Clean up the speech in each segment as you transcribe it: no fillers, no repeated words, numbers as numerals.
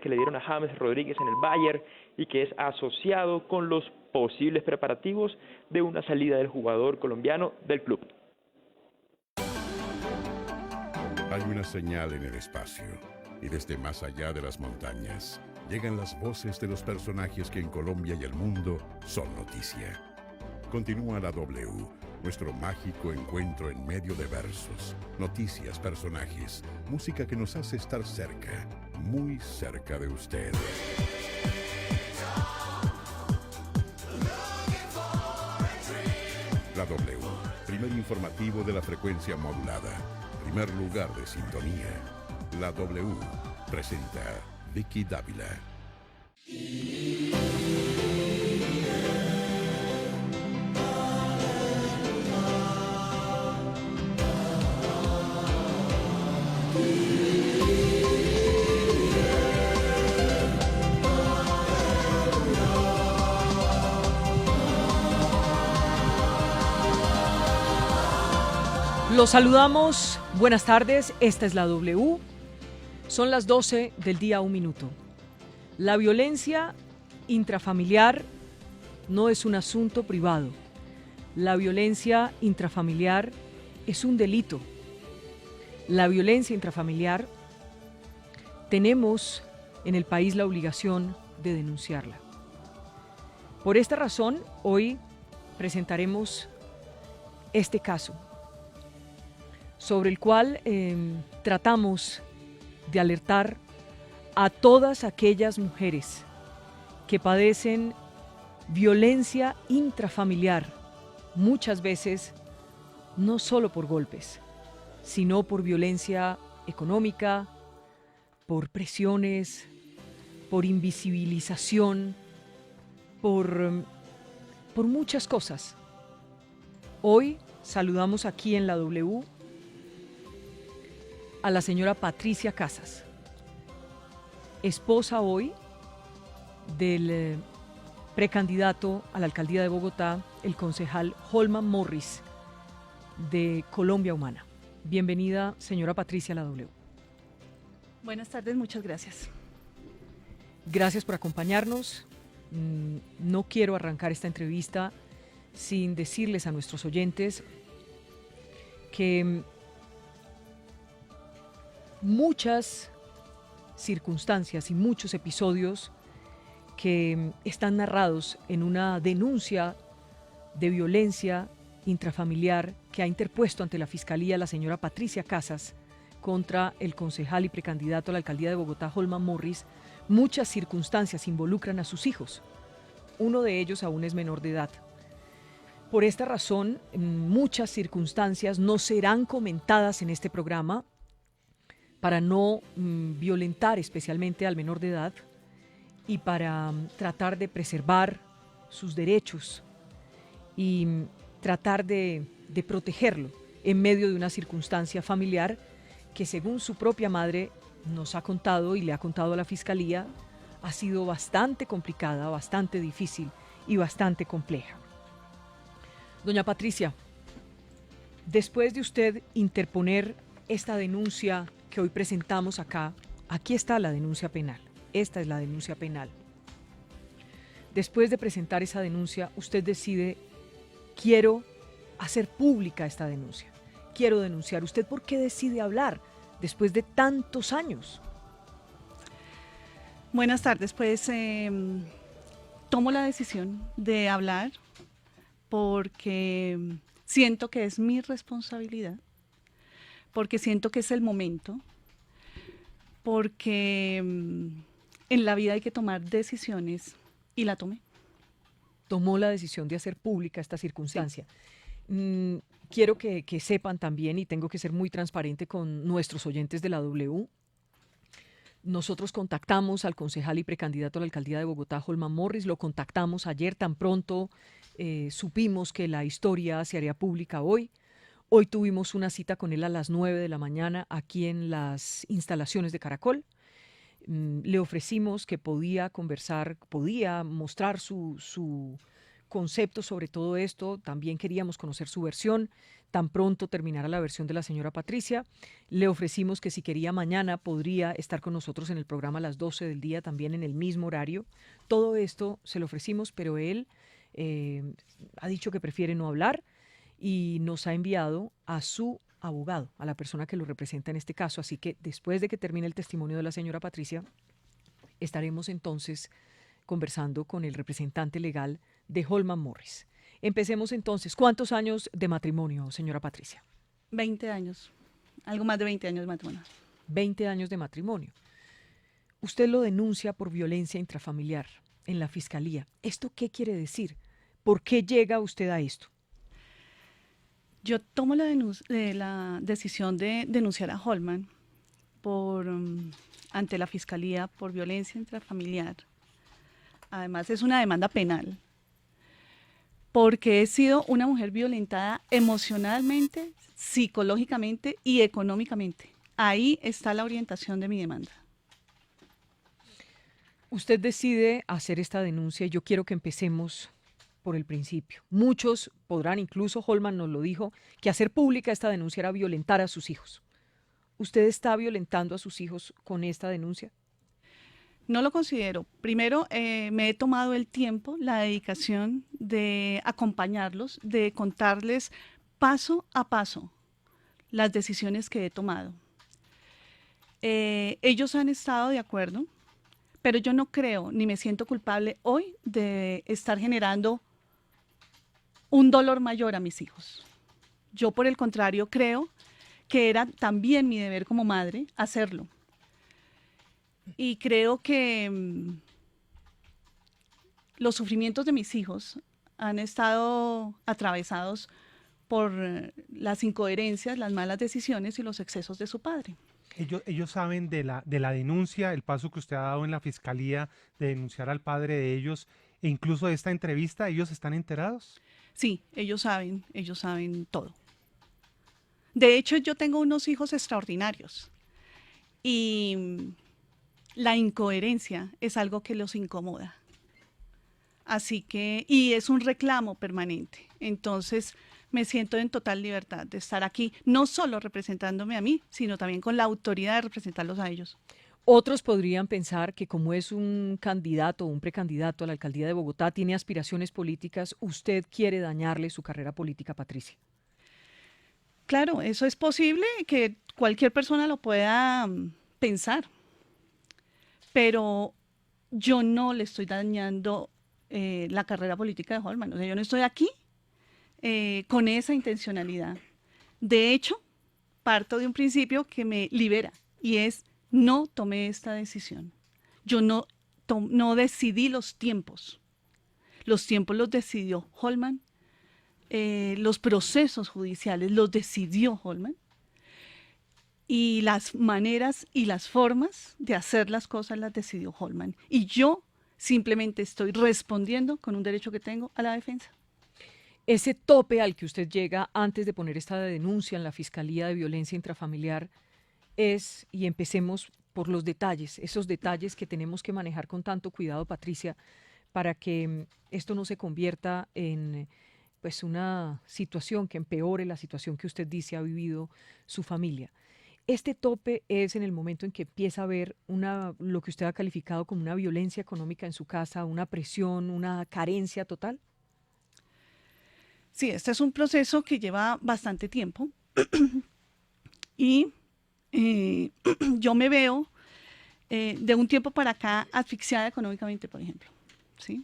que le dieron a James Rodríguez en el Bayern y que es asociado con los posibles preparativos de una salida del jugador colombiano del club. Hay una señal en el espacio, y desde más allá de las montañas llegan las voces de los personajes que en Colombia y el mundo son noticia. Continúa la W, nuestro mágico encuentro en medio de versos, noticias, personajes, música que nos hace estar cerca, muy cerca de usted. La W, primer informativo de la frecuencia modulada, primer lugar de sintonía. La W presenta Vicky Dávila. Los saludamos, buenas tardes, esta es la W, son las 12 del día, 1 minuto. La violencia intrafamiliar no es un asunto privado, la violencia intrafamiliar es un delito. La violencia intrafamiliar tenemos en el país la obligación de denunciarla. Por esta razón, hoy presentaremos este caso, sobre el cual tratamos de alertar a todas aquellas mujeres que padecen violencia intrafamiliar, muchas veces no solo por golpes, sino por violencia económica, por presiones, por invisibilización, por muchas cosas. Hoy saludamos aquí en la W a la señora Patricia Casas, esposa hoy del precandidato a la alcaldía de Bogotá, el concejal Holman Morris, de Colombia Humana. Bienvenida, señora Patricia, a la W. Buenas tardes, muchas gracias. Gracias por acompañarnos. No quiero arrancar esta entrevista sin decirles a nuestros oyentes que muchas circunstancias y muchos episodios que están narrados en una denuncia de violencia intrafamiliar que ha interpuesto ante la Fiscalía la señora Patricia Casas contra el concejal y precandidato a la alcaldía de Bogotá, Holman Morris, muchas circunstancias involucran a sus hijos. Uno de ellos aún es menor de edad. Por esta razón, muchas circunstancias no serán comentadas en este programa para no violentar especialmente al menor de edad y para tratar de preservar sus derechos y tratar de protegerlo en medio de una circunstancia familiar que, según su propia madre nos ha contado y le ha contado a la Fiscalía, ha sido bastante complicada, bastante difícil y bastante compleja. Doña Patricia, después de usted interponer esta denuncia que hoy presentamos acá, aquí está la denuncia penal, esta es la denuncia penal. Después de presentar esa denuncia, usted decide, quiero hacer pública esta denuncia, quiero denunciar. ¿Usted por qué decide hablar después de tantos años? Buenas tardes, pues tomo la decisión de hablar porque siento que es mi responsabilidad, porque siento que es el momento, porque en la vida hay que tomar decisiones y la tomé. Tomó la decisión de hacer pública esta circunstancia. Sí. Quiero que sepan también, y tengo que ser muy transparente con nuestros oyentes de la W, nosotros contactamos al concejal y precandidato a la alcaldía de Bogotá, Holman Morris, lo contactamos ayer, tan pronto supimos que la historia se haría pública hoy. Hoy tuvimos una cita con él a las 9 de la mañana aquí en las instalaciones de Caracol. Le ofrecimos que podía conversar, podía mostrar su conceptos sobre todo esto. También queríamos conocer su versión. Tan pronto terminara la versión de la señora Patricia, le ofrecimos que si quería mañana podría estar con nosotros en el programa a las 12 del día, también en el mismo horario. Todo esto se lo ofrecimos, pero él ha dicho que prefiere no hablar y nos ha enviado a su abogado, a la persona que lo representa en este caso. Así que después de que termine el testimonio de la señora Patricia, estaremos entonces conversando con el representante legal de Holman Morris. Empecemos entonces. ¿Cuántos años de matrimonio, señora Patricia? 20 años, algo más de 20 años de matrimonio. 20 años de matrimonio. Usted lo denuncia por violencia intrafamiliar en la fiscalía. ¿Esto qué quiere decir? ¿Por qué llega usted a esto? Yo tomo la decisión de denunciar a Holman ante la fiscalía por violencia intrafamiliar. Además, es una demanda penal, porque he sido una mujer violentada emocionalmente, psicológicamente y económicamente. Ahí está la orientación de mi demanda. Usted decide hacer esta denuncia y yo quiero que empecemos por el principio. Muchos podrán, incluso Holman nos lo dijo, que hacer pública esta denuncia era violentar a sus hijos. ¿Usted está violentando a sus hijos con esta denuncia? No lo considero. Primero, me he tomado el tiempo, la dedicación de acompañarlos, de contarles paso a paso las decisiones que he tomado. Ellos han estado de acuerdo, pero yo no creo ni me siento culpable hoy de estar generando un dolor mayor a mis hijos. Yo, por el contrario, creo que era también mi deber como madre hacerlo. Y creo que los sufrimientos de mis hijos han estado atravesados por las incoherencias, las malas decisiones y los excesos de su padre. Ellos saben de la denuncia, el paso que usted ha dado en la fiscalía de denunciar al padre de ellos, e incluso de esta entrevista. ¿Ellos están enterados? Sí, ellos saben todo. De hecho, yo tengo unos hijos extraordinarios y la incoherencia es algo que los incomoda. Así que, y es un reclamo permanente. Entonces, me siento en total libertad de estar aquí, no solo representándome a mí, sino también con la autoridad de representarlos a ellos. Otros podrían pensar que como es un candidato o un precandidato a la alcaldía de Bogotá, tiene aspiraciones políticas, usted quiere dañarle su carrera política, Patricia. Claro, eso es posible, que cualquier persona lo pueda pensar, pero yo no le estoy dañando la carrera política de Holman. O sea, yo no estoy aquí con esa intencionalidad. De hecho, parto de un principio que me libera y es: no tomé esta decisión. Yo no decidí los tiempos. Los tiempos los decidió Holman. Los procesos judiciales los decidió Holman. Y las maneras y las formas de hacer las cosas las decidió Holman. Y yo simplemente estoy respondiendo con un derecho que tengo a la defensa. Ese tope al que usted llega antes de poner esta denuncia en la Fiscalía de Violencia Intrafamiliar es, y empecemos por los detalles, esos detalles que tenemos que manejar con tanto cuidado, Patricia, para que esto no se convierta en pues una situación que empeore la situación que usted dice ha vivido su familia. Este tope es en el momento en que empieza a haber lo que usted ha calificado como una violencia económica en su casa, una presión, una carencia total. Sí, este es un proceso que lleva bastante tiempo y yo me veo de un tiempo para acá asfixiada económicamente, por ejemplo, ¿sí?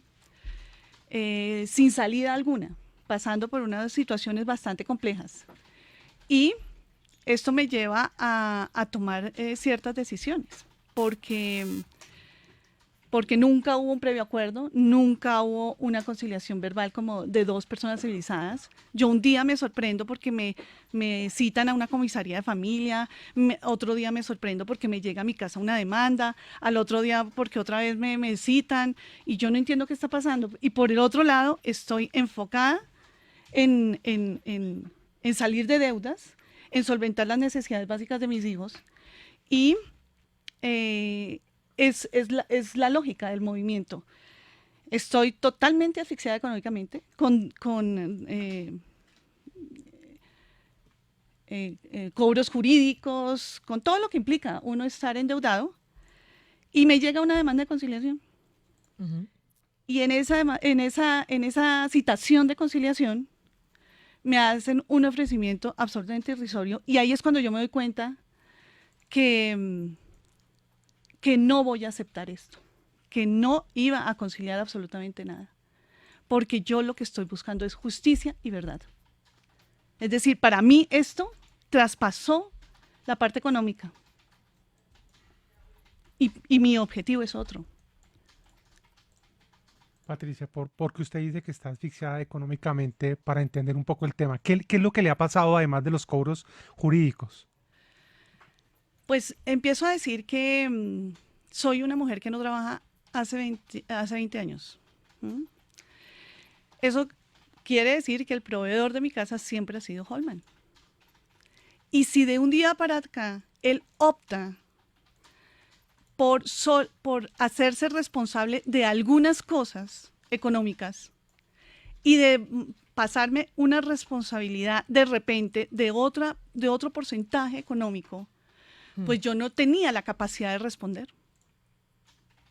Sin salida alguna, pasando por unas situaciones bastante complejas. Y esto me lleva a tomar ciertas decisiones, porque nunca hubo un previo acuerdo, nunca hubo una conciliación verbal como de dos personas civilizadas. Yo un día me sorprendo porque me citan a una comisaría de familia, otro día me sorprendo porque me llega a mi casa una demanda, al otro día porque otra vez me citan y yo no entiendo qué está pasando. Y por el otro lado estoy enfocada en salir de deudas, en solventar las necesidades básicas de mis hijos y es la lógica del movimiento. Estoy totalmente asfixiada económicamente, con cobros jurídicos, con todo lo que implica uno estar endeudado, y me llega una demanda de conciliación. Ujú. Y en esa citación de conciliación me hacen un ofrecimiento absolutamente irrisorio, y ahí es cuando yo me doy cuenta que no voy a aceptar esto, que no iba a conciliar absolutamente nada, porque yo lo que estoy buscando es justicia y verdad. Es decir, para mí esto traspasó la parte económica, y mi objetivo es otro. Patricia, porque usted dice que está asfixiada económicamente, para entender un poco el tema, ¿qué es lo que le ha pasado además de los cobros jurídicos? Pues empiezo a decir que soy una mujer que no trabaja hace 20 años. ¿Mm? Eso quiere decir que el proveedor de mi casa siempre ha sido Holman. Y si de un día para acá él opta por hacerse responsable de algunas cosas económicas y de pasarme una responsabilidad de repente de otro porcentaje económico, pues yo no tenía la capacidad de responder.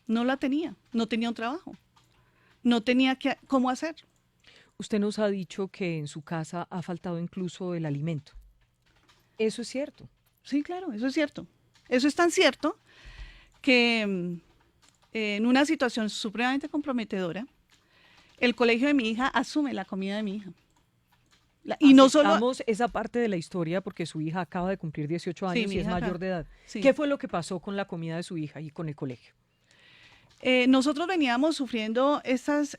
No la tenía, no tenía un trabajo, no tenía cómo hacer. Usted nos ha dicho que en su casa ha faltado incluso el alimento. ¿Eso es cierto? Sí, claro, eso es cierto. Eso es tan cierto que en una situación supremamente comprometedora, el colegio de mi hija asume la comida de mi hija. Y no solo... Aceptamos esa parte de la historia porque su hija acaba de cumplir 18 Sí, años mi y es hija mayor acaba. de edad. Sí. ¿Qué fue lo que pasó con la comida de su hija y con el colegio? Nosotros veníamos sufriendo estas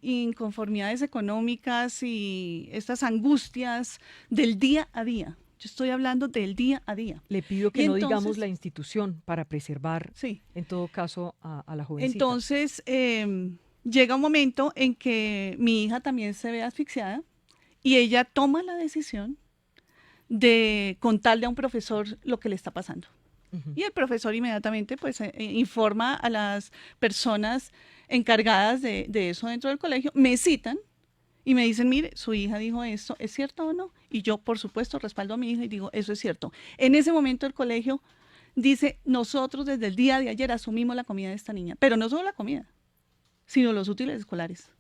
inconformidades económicas y estas angustias del día a día. Yo estoy hablando del día a día. Le pido que Y no entonces- digamos la institución para preservar, Sí. en todo caso, a la jovencita. Entonces, llega un momento en que mi hija también se ve asfixiada y ella toma la decisión de contarle a un profesor lo que le está pasando. Ujú. Y el profesor inmediatamente pues informa a las personas encargadas de eso dentro del colegio, me citan y me dicen, mire, su hija dijo esto, ¿es cierto o no? Y yo, por supuesto, respaldo a mi hija y digo, eso es cierto. En ese momento el colegio dice, nosotros desde el día de ayer asumimos la comida de esta niña, pero no solo la comida, sino los útiles escolares.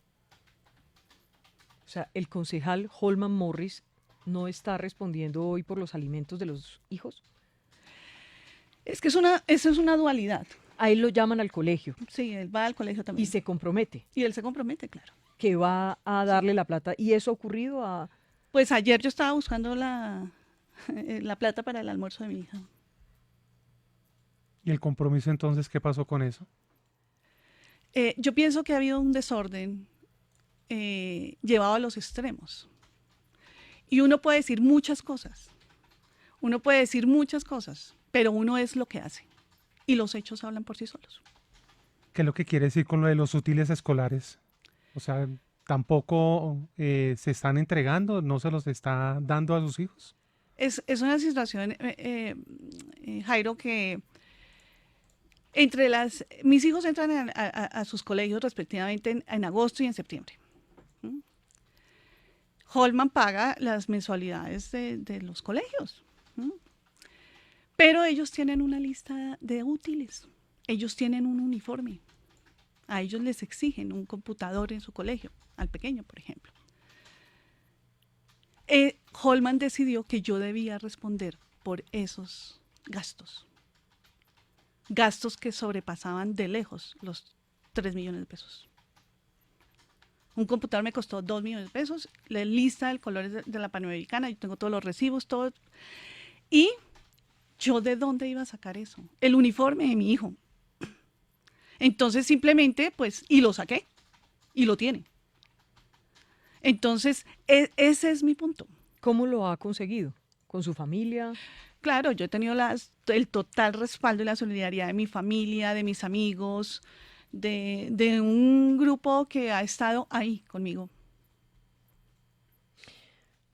O sea, el concejal Holman Morris no está respondiendo hoy por los alimentos de los hijos. Es que eso es una dualidad. A él lo llaman al colegio Sí, él va al colegio también. y se compromete Y él se compromete, claro. que va a darle la plata. ¿Y eso ha ocurrido? Pues ayer yo estaba buscando la plata para el almuerzo de mi hija. ¿Y el compromiso entonces qué pasó con eso? Yo pienso que ha habido un desorden llevado a los extremos. Y uno puede decir muchas cosas. Pero uno es lo que hace. Y los hechos hablan por sí solos. ¿Qué es lo que quiere decir con lo de los útiles escolares? O sea, tampoco se están entregando, no se los está dando a sus hijos. Es una situación, Jairo, que mis hijos entran a sus colegios respectivamente en agosto y en septiembre. ¿Mm? Holman paga las mensualidades de los colegios. ¿Mm? Pero ellos tienen una lista de útiles. Ellos tienen un uniforme. A ellos les exigen un computador en su colegio, al pequeño, por ejemplo. Holman decidió que yo debía responder por esos gastos. Gastos que sobrepasaban de lejos los 3 millones de pesos. Un computador me costó 2 millones de pesos, la lista del color de la Panamericana, yo tengo todos los recibos, todo. Y yo, ¿de dónde iba a sacar eso? El uniforme de mi hijo. Entonces simplemente, pues, y lo saqué, y lo tiene. Entonces, ese es mi punto. ¿Cómo lo ha conseguido? ¿Con su familia? Claro, yo he tenido el total respaldo y la solidaridad de mi familia, de mis amigos, de un grupo que ha estado ahí conmigo.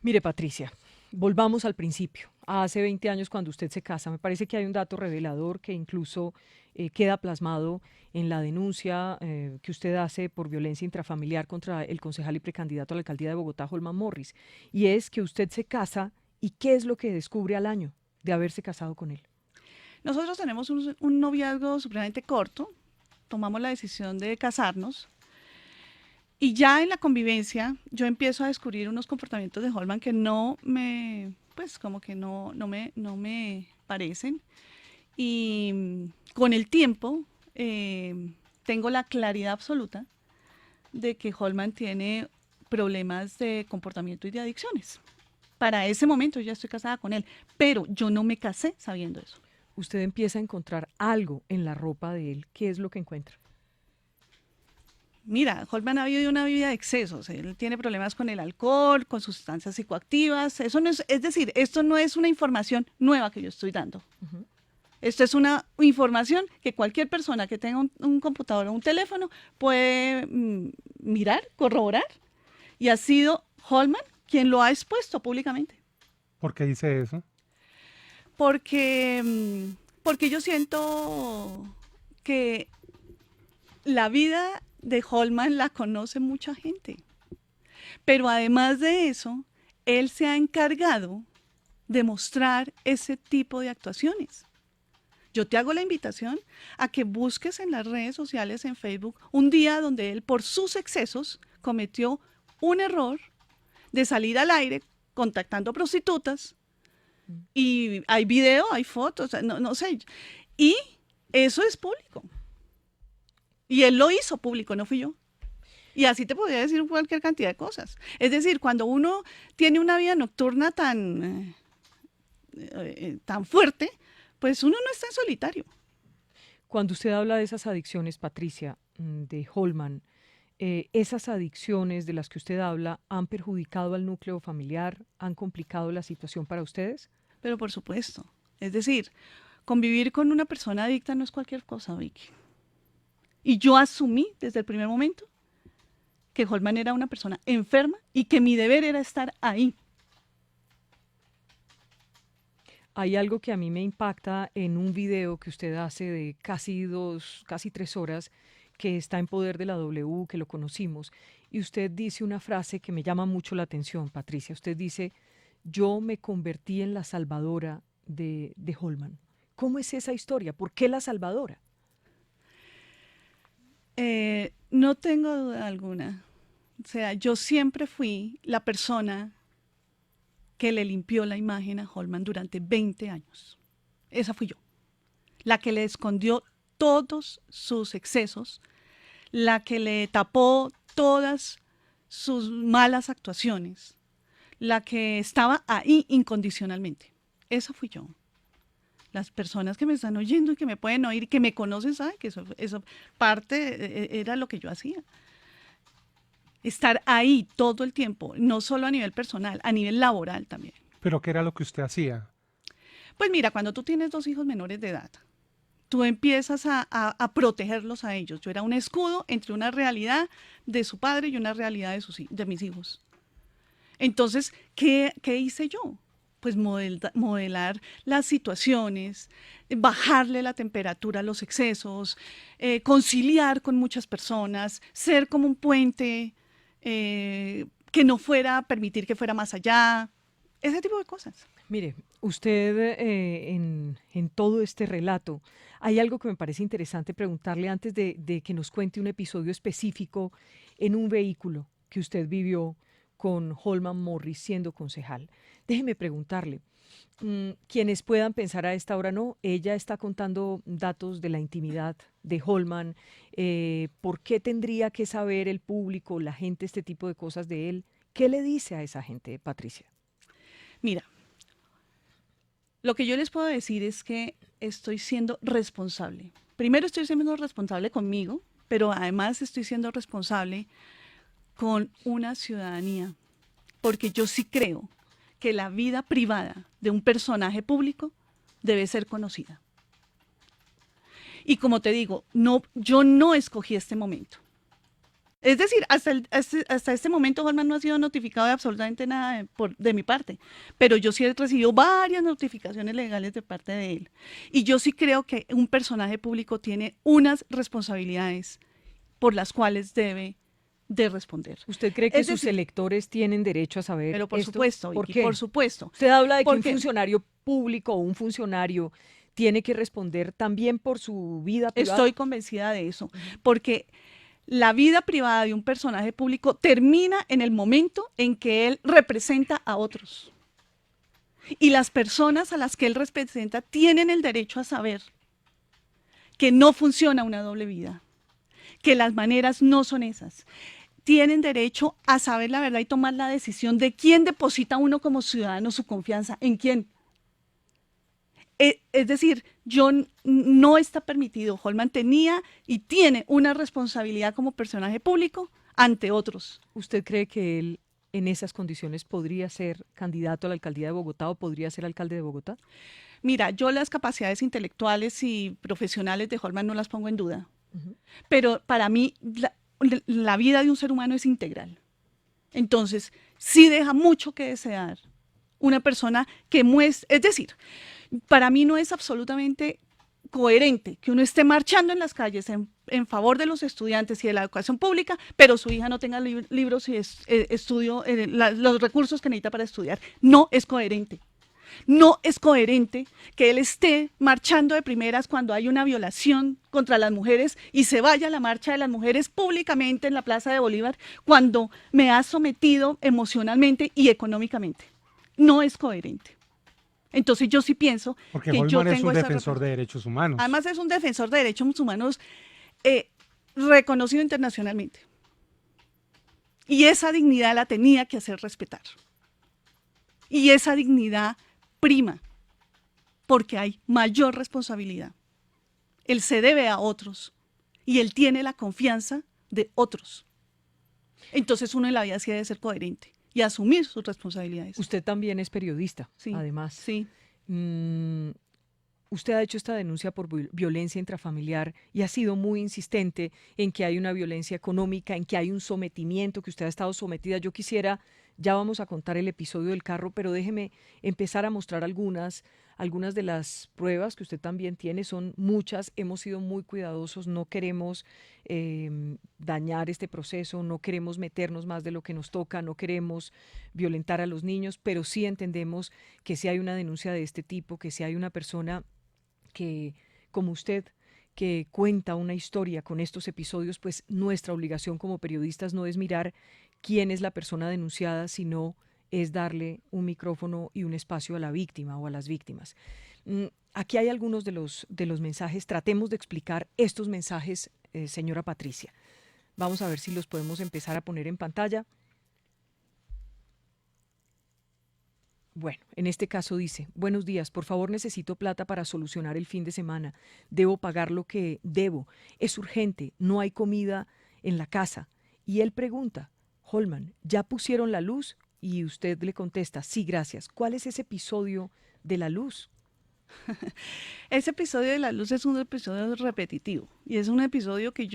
Mire, Patricia, volvamos al principio. Hace 20 años cuando usted se casa, me parece que hay un dato revelador que incluso queda plasmado en la denuncia que usted hace por violencia intrafamiliar contra el concejal y precandidato a la alcaldía de Bogotá, Holman Morris, y es que usted se casa y ¿qué es lo que descubre al año de haberse casado con él? Nosotros tenemos un noviazgo supremamente corto, tomamos la decisión de casarnos y ya en la convivencia yo empiezo a descubrir unos comportamientos de Holman que pues como que no me parecen. Y con el tiempo tengo la claridad absoluta de que Holman tiene problemas de comportamiento y de adicciones. Para ese momento yo ya estoy casada con él, pero yo no me casé sabiendo eso. Usted empieza a encontrar algo en la ropa de él. ¿Qué es lo que encuentra? Mira, Holman ha vivido una vida de excesos. Él tiene problemas con el alcohol, con sustancias psicoactivas. Eso no es decir, esto no es una información nueva que yo estoy dando. Ujú. Esto es una información que cualquier persona que tenga un computador o un teléfono puede mirar, corroborar. Y ha sido Holman quien lo ha expuesto públicamente. ¿Por qué dice eso? Porque yo siento que la vida de Holman la conoce mucha gente. Pero además de eso, él se ha encargado de mostrar ese tipo de actuaciones. Yo te hago la invitación a que busques en las redes sociales, en Facebook, un día donde él, por sus excesos, cometió un error de salir al aire contactando prostitutas. Y hay video, hay fotos, no sé. Y eso es público. Y él lo hizo público, no fui yo. Y así te podría decir cualquier cantidad de cosas. Es decir, cuando uno tiene una vida nocturna tan fuerte, pues uno no está en solitario. Cuando usted habla de esas adicciones, Patricia, de Holman, ¿esas adicciones de las que usted habla han perjudicado al núcleo familiar, han complicado la situación para ustedes? Pero por supuesto. Es decir, convivir con una persona adicta no es cualquier cosa, Vicky. Y yo asumí desde el primer momento que Holman era una persona enferma y que mi deber era estar ahí. Hay algo que a mí me impacta en un video que usted hace de casi 3 horas, que está en poder de la W, que lo conocimos, y usted dice una frase que me llama mucho la atención, Patricia. Usted dice, yo me convertí en la salvadora de Holman. ¿Cómo es esa historia? ¿Por qué la salvadora? No tengo duda alguna. O sea, yo siempre fui la persona que le limpió la imagen a Holman durante 20 años. Esa fui yo. La que le escondió todos sus excesos, la que le tapó todas sus malas actuaciones, la que estaba ahí incondicionalmente. Esa fui yo. Las personas que me están oyendo y que me pueden oír y que me conocen saben que eso parte era lo que yo hacía. Estar ahí todo el tiempo, no solo a nivel personal, a nivel laboral también. ¿Pero qué era lo que usted hacía? Pues mira, cuando tú tienes 2 hijos menores de edad, tú empiezas a protegerlos a ellos. Yo era un escudo entre una realidad de su padre y una realidad de mis hijos. Entonces, ¿qué hice yo? Pues modelar las situaciones, bajarle la temperatura a los excesos, conciliar con muchas personas, ser como un puente que no fuera a permitir que fuera más allá, ese tipo de cosas. Mire, usted en todo este relato, hay algo que me parece interesante preguntarle antes de que nos cuente un episodio específico en un vehículo que usted vivió con Holman Morris siendo concejal. Déjeme preguntarle, quienes puedan pensar a esta hora, no, ella está contando datos de la intimidad de Holman, ¿por qué tendría que saber el público, la gente, este tipo de cosas de él? ¿Qué le dice a esa gente, Patricia? Mira, lo que yo les puedo decir es que estoy siendo responsable. Primero estoy siendo responsable conmigo, pero además estoy siendo responsable con una ciudadanía, porque yo sí creo que la vida privada de un personaje público debe ser conocida. Y como te digo, yo no escogí este momento. Es decir, hasta este momento Holman no ha sido notificado de absolutamente nada de mi parte, pero yo sí he recibido varias notificaciones legales de parte de él. Y yo sí creo que un personaje público tiene unas responsabilidades por las cuales debe de responder. ¿Usted cree que Es sus decir, electores tienen derecho a saber pero por esto? supuesto, ¿Por Vicky, qué? por supuesto. Usted habla de que un Porque- funcionario público o un funcionario tiene que responder también por su vida privada. Estoy convencida de eso, porque la vida privada de un personaje público termina en el momento en que él representa a otros. Y las personas a las que él representa tienen el derecho a saber que no funciona una doble vida, que las maneras no son esas. Tienen derecho a saber la verdad y tomar la decisión de quién deposita uno como ciudadano su confianza, en quién. Es decir, no está permitido. Holman tenía y tiene una responsabilidad como personaje público ante otros. ¿Usted cree que él en esas condiciones podría ser candidato a la alcaldía de Bogotá o podría ser alcalde de Bogotá? Mira, yo las capacidades intelectuales y profesionales de Holman no las pongo en duda, Ujú. pero para mí la vida de un ser humano es integral. Entonces, sí deja mucho que desear una persona que muestra, es decir, para mí no es absolutamente coherente que uno esté marchando en las calles en favor de los estudiantes y de la educación pública, pero su hija no tenga libros y los recursos que necesita para estudiar. No es coherente. No es coherente que él esté marchando de primeras cuando hay una violación contra las mujeres y se vaya a la marcha de las mujeres públicamente en la Plaza de Bolívar cuando me ha sometido emocionalmente y económicamente. No es coherente. Entonces yo sí pienso Porque que yo Holman es tengo un esa defensor de derechos humanos. Además es un defensor de derechos humanos reconocido internacionalmente. Y esa dignidad la tenía que hacer respetar. Y esa dignidad prima, porque hay mayor responsabilidad. Él se debe a otros y él tiene la confianza de otros. Entonces uno en la vida sí debe ser coherente y asumir sus responsabilidades. Usted también es periodista, Sí, además. sí. Usted ha hecho esta denuncia por violencia intrafamiliar y ha sido muy insistente en que hay una violencia económica, en que hay un sometimiento, que usted ha estado sometida. Yo quisiera, ya vamos a contar el episodio del carro, pero déjeme empezar a mostrar algunas de las pruebas que usted también tiene. Son muchas, hemos sido muy cuidadosos, no queremos dañar este proceso, no queremos meternos más de lo que nos toca, no queremos violentar a los niños, pero sí entendemos que si hay una denuncia de este tipo, que si hay una persona que, como usted, que cuenta una historia con estos episodios, pues nuestra obligación como periodistas no es mirar quién es la persona denunciada, sino es darle un micrófono y un espacio a la víctima o a las víctimas. Aquí hay algunos de los mensajes. Tratemos de explicar estos mensajes, señora Patricia. Vamos a ver si los podemos empezar a poner en pantalla. Bueno, en este caso dice: buenos días, por favor necesito plata para solucionar el fin de semana. Debo pagar lo que debo. Es urgente, no hay comida en la casa. Y él pregunta: Holman, ¿ya pusieron la luz? Y usted le contesta: sí, gracias. ¿Cuál es ese episodio de la luz? Ese episodio de la luz es un episodio repetitivo y es un episodio que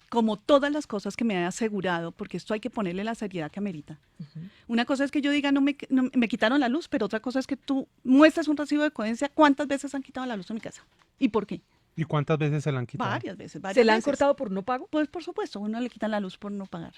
como todas las cosas que me he asegurado, porque esto hay que ponerle la seriedad que amerita. Una cosa es que yo diga, no me quitaron la luz, pero otra cosa es que tú muestras un recibo de coherencia. ¿Cuántas veces han quitado la luz en mi casa? ¿Y por qué? ¿Y cuántas veces se la han quitado? Varias veces. ¿Se la han cortado por no pago? Pues por supuesto, a uno le quitan la luz por no pagar.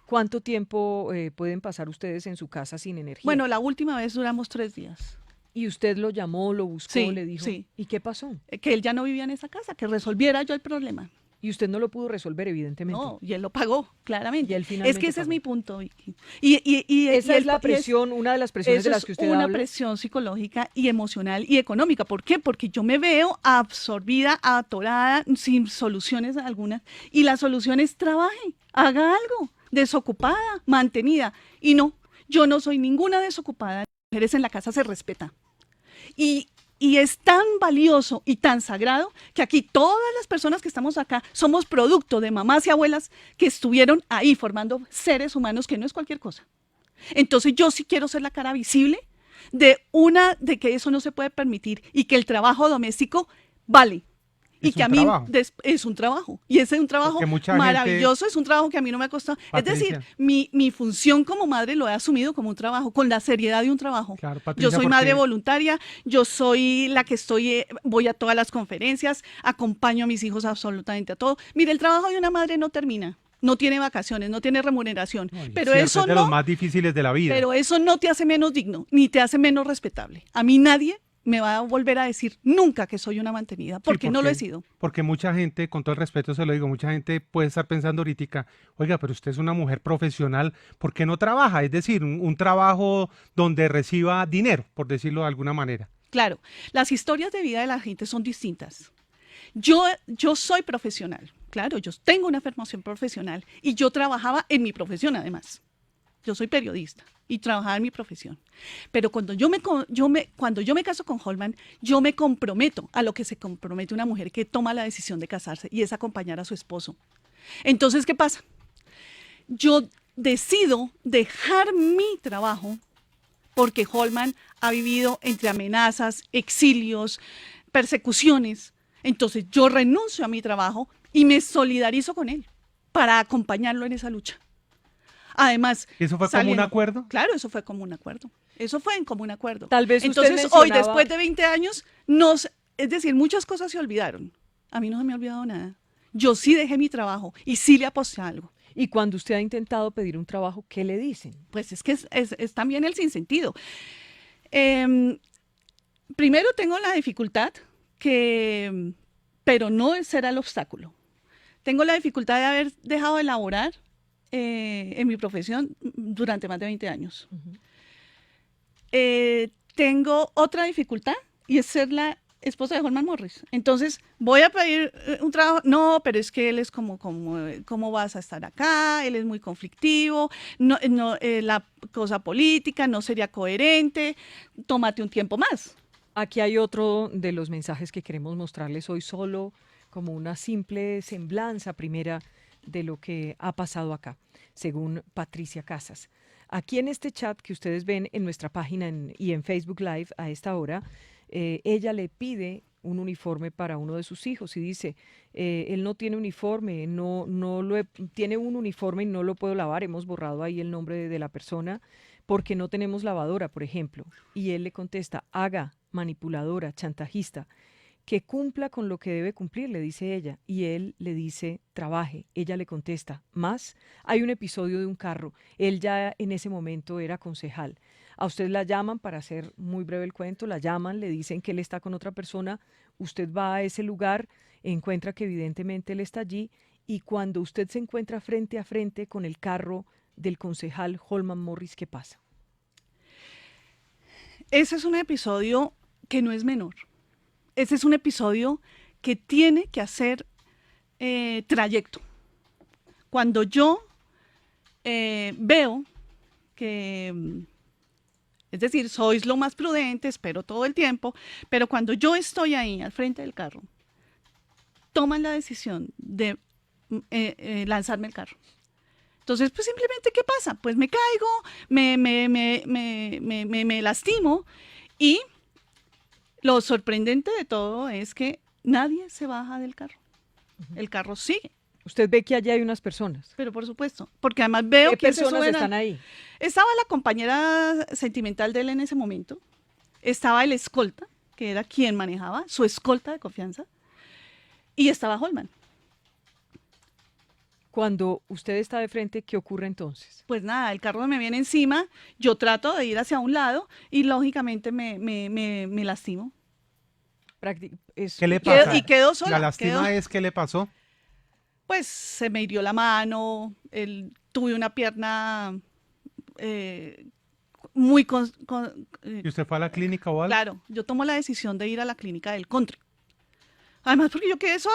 ¿Cuánto tiempo pueden pasar ustedes en su casa sin energía? Bueno, la última vez duramos 3 días. ¿Y usted lo llamó, lo buscó, Sí, le dijo? sí. ¿Y qué pasó? Que él ya no vivía en esa casa, que resolviera yo el problema. Y usted no lo pudo resolver, evidentemente. No, y él lo pagó, claramente. Y él finalmente es que ese es pagó. mi punto, Vicky. Esa es la presión, una de las presiones de las que usted Eso es una habla. presión psicológica y emocional y económica. ¿Por qué? Porque yo me veo absorbida, atorada, sin soluciones algunas. Y la solución es trabaje, haga algo, desocupada, mantenida. Y no, yo no soy ninguna desocupada. Las mujeres en la casa se respeta. Y es tan valioso y tan sagrado que aquí todas las personas que estamos acá somos producto de mamás y abuelas que estuvieron ahí formando seres humanos, que no es cualquier cosa. Entonces yo sí quiero ser la cara visible de que eso no se puede permitir y que el trabajo doméstico vale Y Es que un a mí trabajo. es un trabajo. Y ese es un trabajo Porque mucha gente- maravilloso, es un trabajo que a mí no me ha costado. Es decir, Patricia. mi función como madre lo he asumido como un trabajo, con la seriedad de un trabajo. Claro, Yo Patricia, soy madre porque voluntaria, yo soy la que voy a todas las conferencias, acompaño a mis hijos absolutamente a todo. Mire, el trabajo de una madre no termina. No tiene vacaciones, no tiene remuneración, no, y pero cierto, eso es de los no, más difíciles de la vida. pero eso no te hace menos digno, ni te hace menos respetable. A mí nadie me va a volver a decir nunca que soy una mantenida, Sí, porque no lo he sido. Porque mucha gente, con todo el respeto se lo digo, mucha gente puede estar pensando ahorita, oiga, pero usted es una mujer profesional, ¿por qué no trabaja? Es decir, un trabajo donde reciba dinero, por decirlo de alguna manera. Claro, las historias de vida de la gente son distintas. Yo soy profesional, claro, yo tengo una formación profesional y yo trabajaba en mi profesión además. Yo soy periodista y trabajaba en mi profesión. Pero cuando cuando yo me caso con Holman, yo me comprometo a lo que se compromete una mujer que toma la decisión de casarse y es acompañar a su esposo. Entonces, ¿qué pasa? Yo decido dejar mi trabajo porque Holman ha vivido entre amenazas, exilios, persecuciones. Entonces yo renuncio a mi trabajo y me solidarizo con él para acompañarlo en esa lucha. Además, ¿Eso fue como un acuerdo? Claro, eso fue como un acuerdo. Eso fue en común acuerdo. Tal vez usted Entonces, hoy, mencionaba- después de 20 años, es decir, muchas cosas se olvidaron. A mí no se me ha olvidado nada. Yo sí dejé mi trabajo y sí le aposté a algo. Y cuando usted ha intentado pedir un trabajo, ¿qué le dicen? Pues es que es también el sinsentido. Primero tengo la dificultad pero no será el obstáculo. Tengo la dificultad de haber dejado de laborar en mi profesión durante más de 20 años. Tengo otra dificultad y es ser la esposa de Holman Morris. Entonces, voy a pedir un trabajo. No, pero es que él es ¿cómo vas a estar acá? Él es muy conflictivo. La cosa política no sería coherente. Tómate un tiempo más. Aquí hay otro de los mensajes que queremos mostrarles hoy, solo como una simple semblanza primera de lo que ha pasado acá, según Patricia Casas. Aquí en este chat que ustedes ven en nuestra página y en Facebook Live a esta hora, ella le pide un uniforme para uno de sus hijos y dice, él no tiene uniforme, tiene un uniforme y no lo puedo lavar, hemos borrado ahí el nombre de la persona porque no tenemos lavadora, por ejemplo. Y él le contesta, haga, manipuladora, chantajista, que cumpla con lo que debe cumplir, le dice ella. Y él le dice, trabaje. Ella le contesta, más. Hay un episodio de un carro. Él ya en ese momento era concejal. A usted la llaman, para hacer muy breve el cuento, la llaman, le dicen que él está con otra persona. Usted va a ese lugar, encuentra que evidentemente él está allí. Y cuando usted se encuentra frente a frente con el carro del concejal Holman Morris, ¿qué pasa? Ese es un episodio que no es menor. Ese es un episodio que tiene que hacer trayecto. Cuando yo veo que, es decir, sois lo más prudente, espero todo el tiempo, pero cuando yo estoy ahí al frente del carro, toman la decisión de lanzarme el carro. Entonces, pues simplemente, ¿qué pasa? Pues me caigo, me lastimo y lo sorprendente de todo es que nadie se baja del carro. El carro sigue, Usted ve que allí hay unas personas. pero por supuesto, porque además veo ¿Qué que se personas suben están ahí? Estaba la compañera sentimental de él en ese momento, estaba el escolta, que era quien manejaba, su escolta de confianza, y estaba Holman. Cuando usted está de frente, ¿qué ocurre entonces? Pues nada, el carro me viene encima, yo trato de ir hacia un lado y lógicamente me lastimo. ¿Qué le Quedo- pasa? y quedó sola, La lástima quedó- es que le pasó. Pues se me hirió la mano, tuve una pierna muy... ¿Y usted fue a la clínica o algo? claro, yo tomo la decisión de ir a la clínica del country. Además, porque yo quedé sola,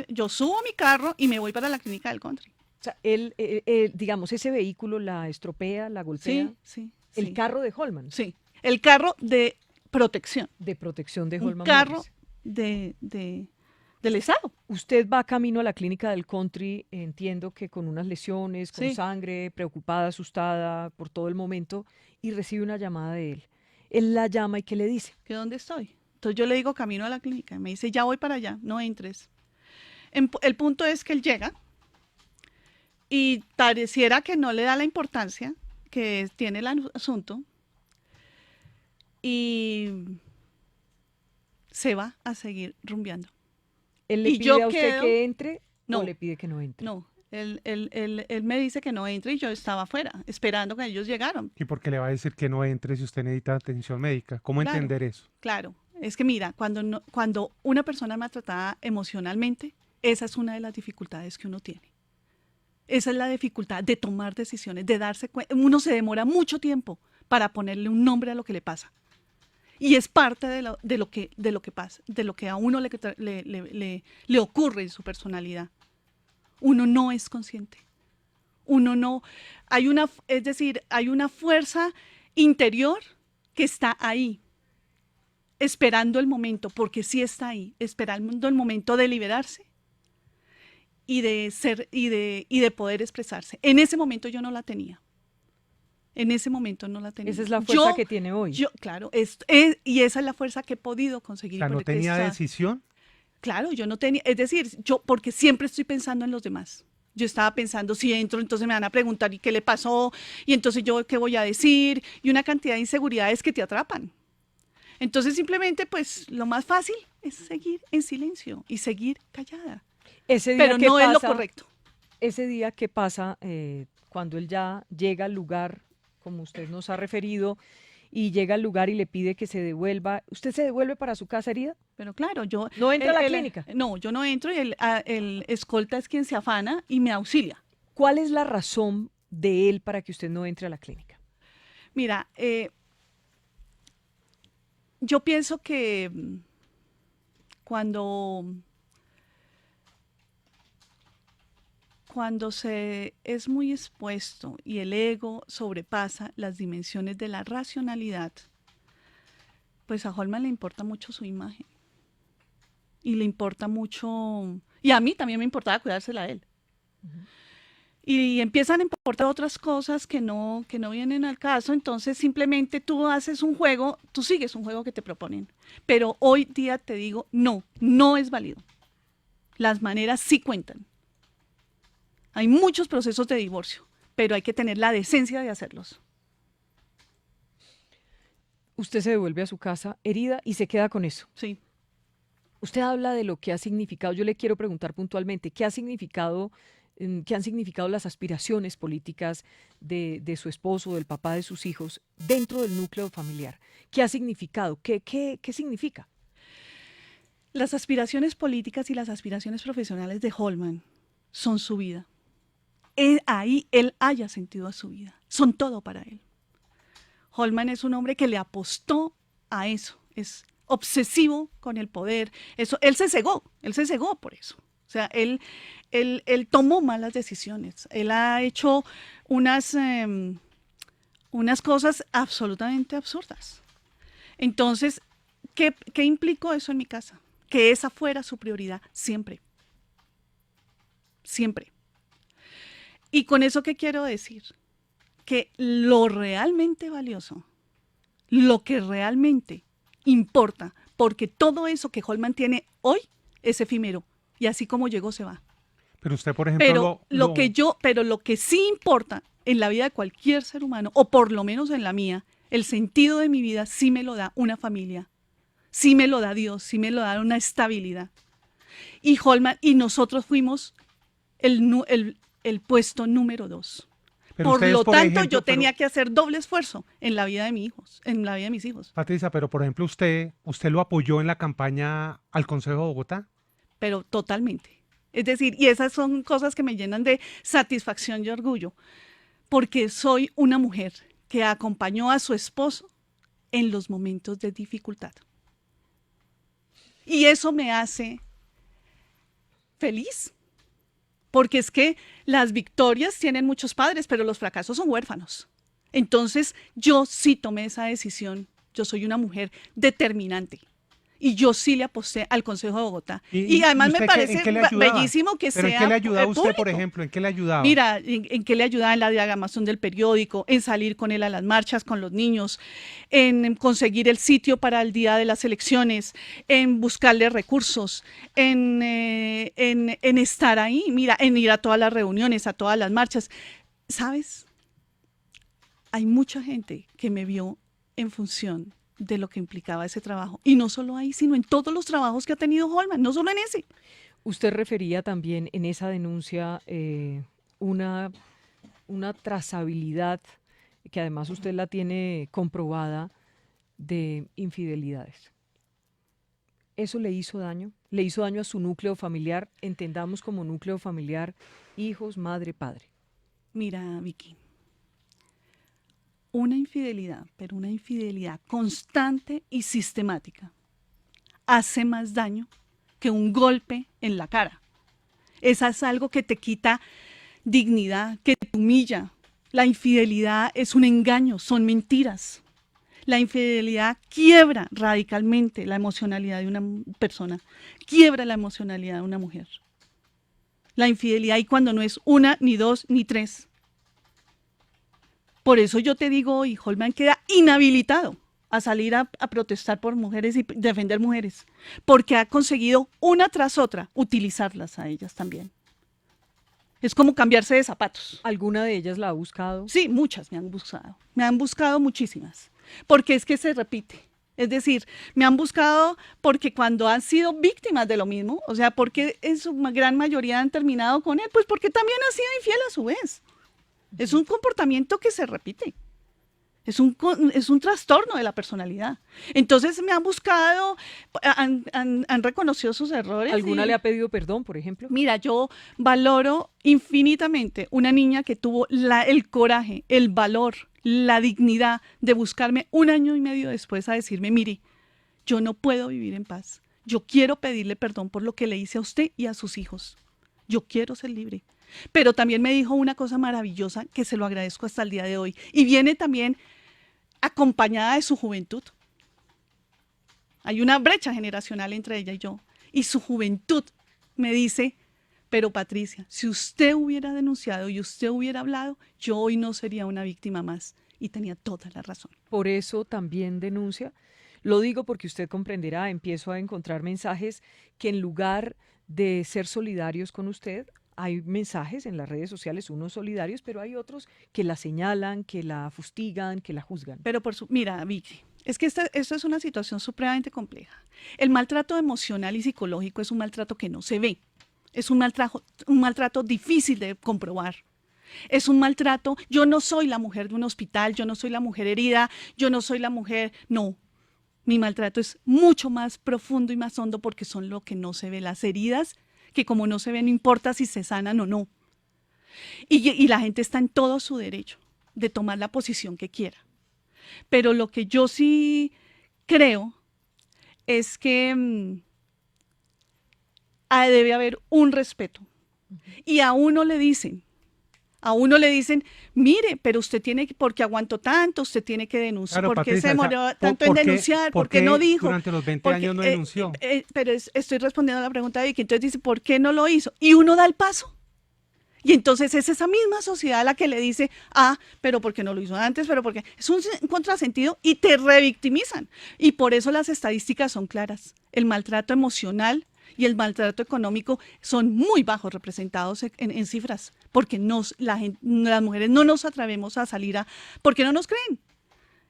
yo subo a mi carro y me voy para la clínica del country. O sea, digamos, ese vehículo la estropea, la golpea. Sí. El carro de Holman, Sí, el carro de protección, de protección de un Holman carro Morris. del Estado. Usted va camino a la clínica del country, entiendo que con unas lesiones, con Sí. sangre, preocupada, asustada por todo el momento, y recibe una llamada de él. Él la llama y ¿qué le dice? ¿Que dónde estoy? Entonces yo le digo camino a la clínica. Y me dice, ya voy para allá, no entres. El punto es que él llega y pareciera que no le da la importancia que tiene el asunto y se va a seguir rumbeando. ¿Él le Y pide yo a usted quedo- que entre No. o le pide que no entre? No, él me dice que no entre y yo estaba afuera, esperando que ellos llegaran. ¿Y por qué le va a decir que no entre si usted necesita atención médica? ¿Cómo Claro. entender eso? Claro, es que mira, cuando una persona es maltratada emocionalmente, esa es una de las dificultades que uno tiene. Esa es la dificultad de tomar decisiones, de darse cuenta. Uno se demora mucho tiempo para ponerle un nombre a lo que le pasa. Y es parte de lo que pasa, de lo que a uno le ocurre en su personalidad. Uno no es consciente. Uno no. Es decir, hay una fuerza interior que está ahí, esperando el momento, porque sí está ahí, esperando el momento de liberarse y de ser y de poder expresarse. En ese momento yo no la tenía. En ese momento no la tenía. Esa es la fuerza que tiene hoy. Claro, y esa es la fuerza que he podido conseguir. O sea, ¿no porque tenía decisión? Claro, yo no tenía, es decir, yo porque siempre estoy pensando en los demás. Yo estaba pensando, si entro, entonces me van a preguntar, ¿y qué le pasó? Y entonces yo, ¿qué voy a decir? Y una cantidad de inseguridades que te atrapan. Entonces simplemente, pues, lo más fácil es seguir en silencio y seguir callada. Ese día Pero que no es lo pasa- correcto. Ese día que pasa, cuando él ya llega al lugar, como usted nos ha referido, y llega al lugar y le pide que se devuelva, ¿usted se devuelve para su casa herida? Pero claro, yo... ¿No entra a la clínica? No, yo no entro y el escolta es quien se afana y me auxilia. ¿Cuál es la razón de él para que usted no entre a la clínica? Mira, yo pienso que cuando se es muy expuesto y el ego sobrepasa las dimensiones de la racionalidad, pues a Holman le importa mucho su imagen. Y le importa mucho, y a mí también me importaba cuidársela a él. Y empiezan a importar otras cosas que no vienen al caso, entonces simplemente tú haces un juego, tú sigues un juego que te proponen. Pero hoy día te digo, no es válido. Las maneras sí cuentan. Hay muchos procesos de divorcio, pero hay que tener la decencia de hacerlos. Usted se devuelve a su casa herida y se queda con eso. Sí. Usted habla de lo que ha significado, yo le quiero preguntar puntualmente, ¿qué han significado las aspiraciones políticas de su esposo, del papá de sus hijos, dentro del núcleo familiar? ¿Qué ha significado? ¿Qué significa? Las aspiraciones políticas y las aspiraciones profesionales de Holman son su vida. Ahí él haya sentido a su vida. Son todo para él. Holman es un hombre que le apostó a eso. Es obsesivo con el poder. Él se cegó por eso. O sea, él tomó malas decisiones. Él ha hecho unas cosas absolutamente absurdas. Entonces, ¿qué implicó eso en mi casa? Que esa fuera su prioridad siempre. Siempre. Y con eso, ¿qué quiero decir? Que lo realmente valioso, lo que realmente importa, porque todo eso que Holman tiene hoy es efímero, y así como llegó se va. Pero usted, por ejemplo, Pero lo que sí importa en la vida de cualquier ser humano, o por lo menos en la mía, el sentido de mi vida sí me lo da una familia, sí me lo da Dios, sí me lo da una estabilidad. Y Holman, y nosotros fuimos el puesto número 2. pero Por ustedes, lo por tanto, ejemplo, yo tenía que hacer doble esfuerzo en la vida de mis hijos, Patricia, pero por ejemplo, usted lo apoyó en la campaña al Consejo de Bogotá. Pero totalmente. Es decir, y esas son cosas que me llenan de satisfacción y orgullo, porque soy una mujer que acompañó a su esposo en los momentos de dificultad. Y eso me hace feliz, porque es que las victorias tienen muchos padres, pero los fracasos son huérfanos. Entonces, yo sí tomé esa decisión. Yo soy una mujer determinante. Y yo sí le aposté al Consejo de Bogotá. ¿Y Y además usted me qué- parece en qué le ayudaba? bellísimo que ¿Pero en sea qué le ayudaba usted, por público. ejemplo? ¿En qué le ayudaba? Mira, en qué le ayudaba en la diagramación del periódico, en salir con él a las marchas con los niños, en conseguir el sitio para el día de las elecciones, en buscarle recursos, en estar ahí, mira, en ir a todas las reuniones, a todas las marchas. ¿Sabes? Hay mucha gente que me vio en función de lo que implicaba ese trabajo. Y no solo ahí, sino en todos los trabajos que ha tenido Holman, no solo en ese. Usted refería también en esa denuncia una, una trazabilidad que además usted la tiene comprobada de infidelidades. ¿Eso le hizo daño? ¿Le hizo daño a su núcleo familiar? Entendamos como núcleo familiar hijos, madre, padre. Mira, Vicky, una infidelidad, pero una infidelidad constante y sistemática, hace más daño que un golpe en la cara. Esa es algo que te quita dignidad, que te humilla. La infidelidad es un engaño, son mentiras. La infidelidad quiebra radicalmente la emocionalidad de una persona, quiebra la emocionalidad de una mujer. La infidelidad, y cuando no es una, ni dos, ni tres. Por eso yo te digo hoy, Holman queda inhabilitado a salir a protestar por mujeres y defender mujeres, porque ha conseguido una tras otra utilizarlas a ellas también. Es como cambiarse de zapatos. ¿Alguna de ellas la ha buscado? Sí, muchas me han buscado muchísimas, porque es que se repite. Es decir, me han buscado porque cuando han sido víctimas de lo mismo, o sea, porque en su gran mayoría han terminado con él, pues porque también ha sido infiel a su vez. Es un comportamiento que se repite. Es un trastorno de la personalidad. Entonces me han buscado, han reconocido sus errores. ¿Alguna le ha pedido perdón, por ejemplo? Mira, yo valoro infinitamente una niña que tuvo el coraje, el valor, la dignidad de buscarme 1 año y medio después a decirme, mire, yo no puedo vivir en paz. Yo quiero pedirle perdón por lo que le hice a usted y a sus hijos. Yo quiero ser libre. Pero también me dijo una cosa maravillosa que se lo agradezco hasta el día de hoy. Y viene también acompañada de su juventud. Hay una brecha generacional entre ella y yo. Y su juventud me dice, pero Patricia, si usted hubiera denunciado y usted hubiera hablado, yo hoy no sería una víctima más. Y tenía toda la razón. Por eso también denuncia. Lo digo porque usted comprenderá, empiezo a encontrar mensajes que en lugar de ser solidarios con usted, hay mensajes en las redes sociales, unos solidarios, pero hay otros que la señalan, que la fustigan, que la juzgan. Pero mira, Vicky, es que esta es una situación supremamente compleja. El maltrato emocional y psicológico es un maltrato que no se ve. Es un maltrato difícil de comprobar. Es un maltrato, yo no soy la mujer de un hospital, yo no soy la mujer herida, yo no soy la mujer, no. Mi maltrato es mucho más profundo y más hondo porque son lo que no se ve, las heridas que como no se ve no importa si se sanan o no. Y la gente está en todo su derecho de tomar la posición que quiera. Pero lo que yo sí creo es que debe haber un respeto. Y a uno le dicen, mire, pero usted tiene que, porque aguantó tanto, usted tiene que denunciar. Claro, ¿Por qué Patricia, se o sea, demoró tanto en denunciar? ¿Por qué no dijo? Durante los 20 años no denunció. Pero estoy respondiendo a la pregunta de Vicky. Entonces dice, ¿por qué no lo hizo? Y uno da el paso. Y entonces es esa misma sociedad la que le dice, pero ¿por qué no lo hizo antes? Pero porque es un contrasentido y te revictimizan. Y por eso las estadísticas son claras. El maltrato emocional y el maltrato económico son muy bajos representados en cifras, porque las mujeres no nos atrevemos a salir porque no nos creen.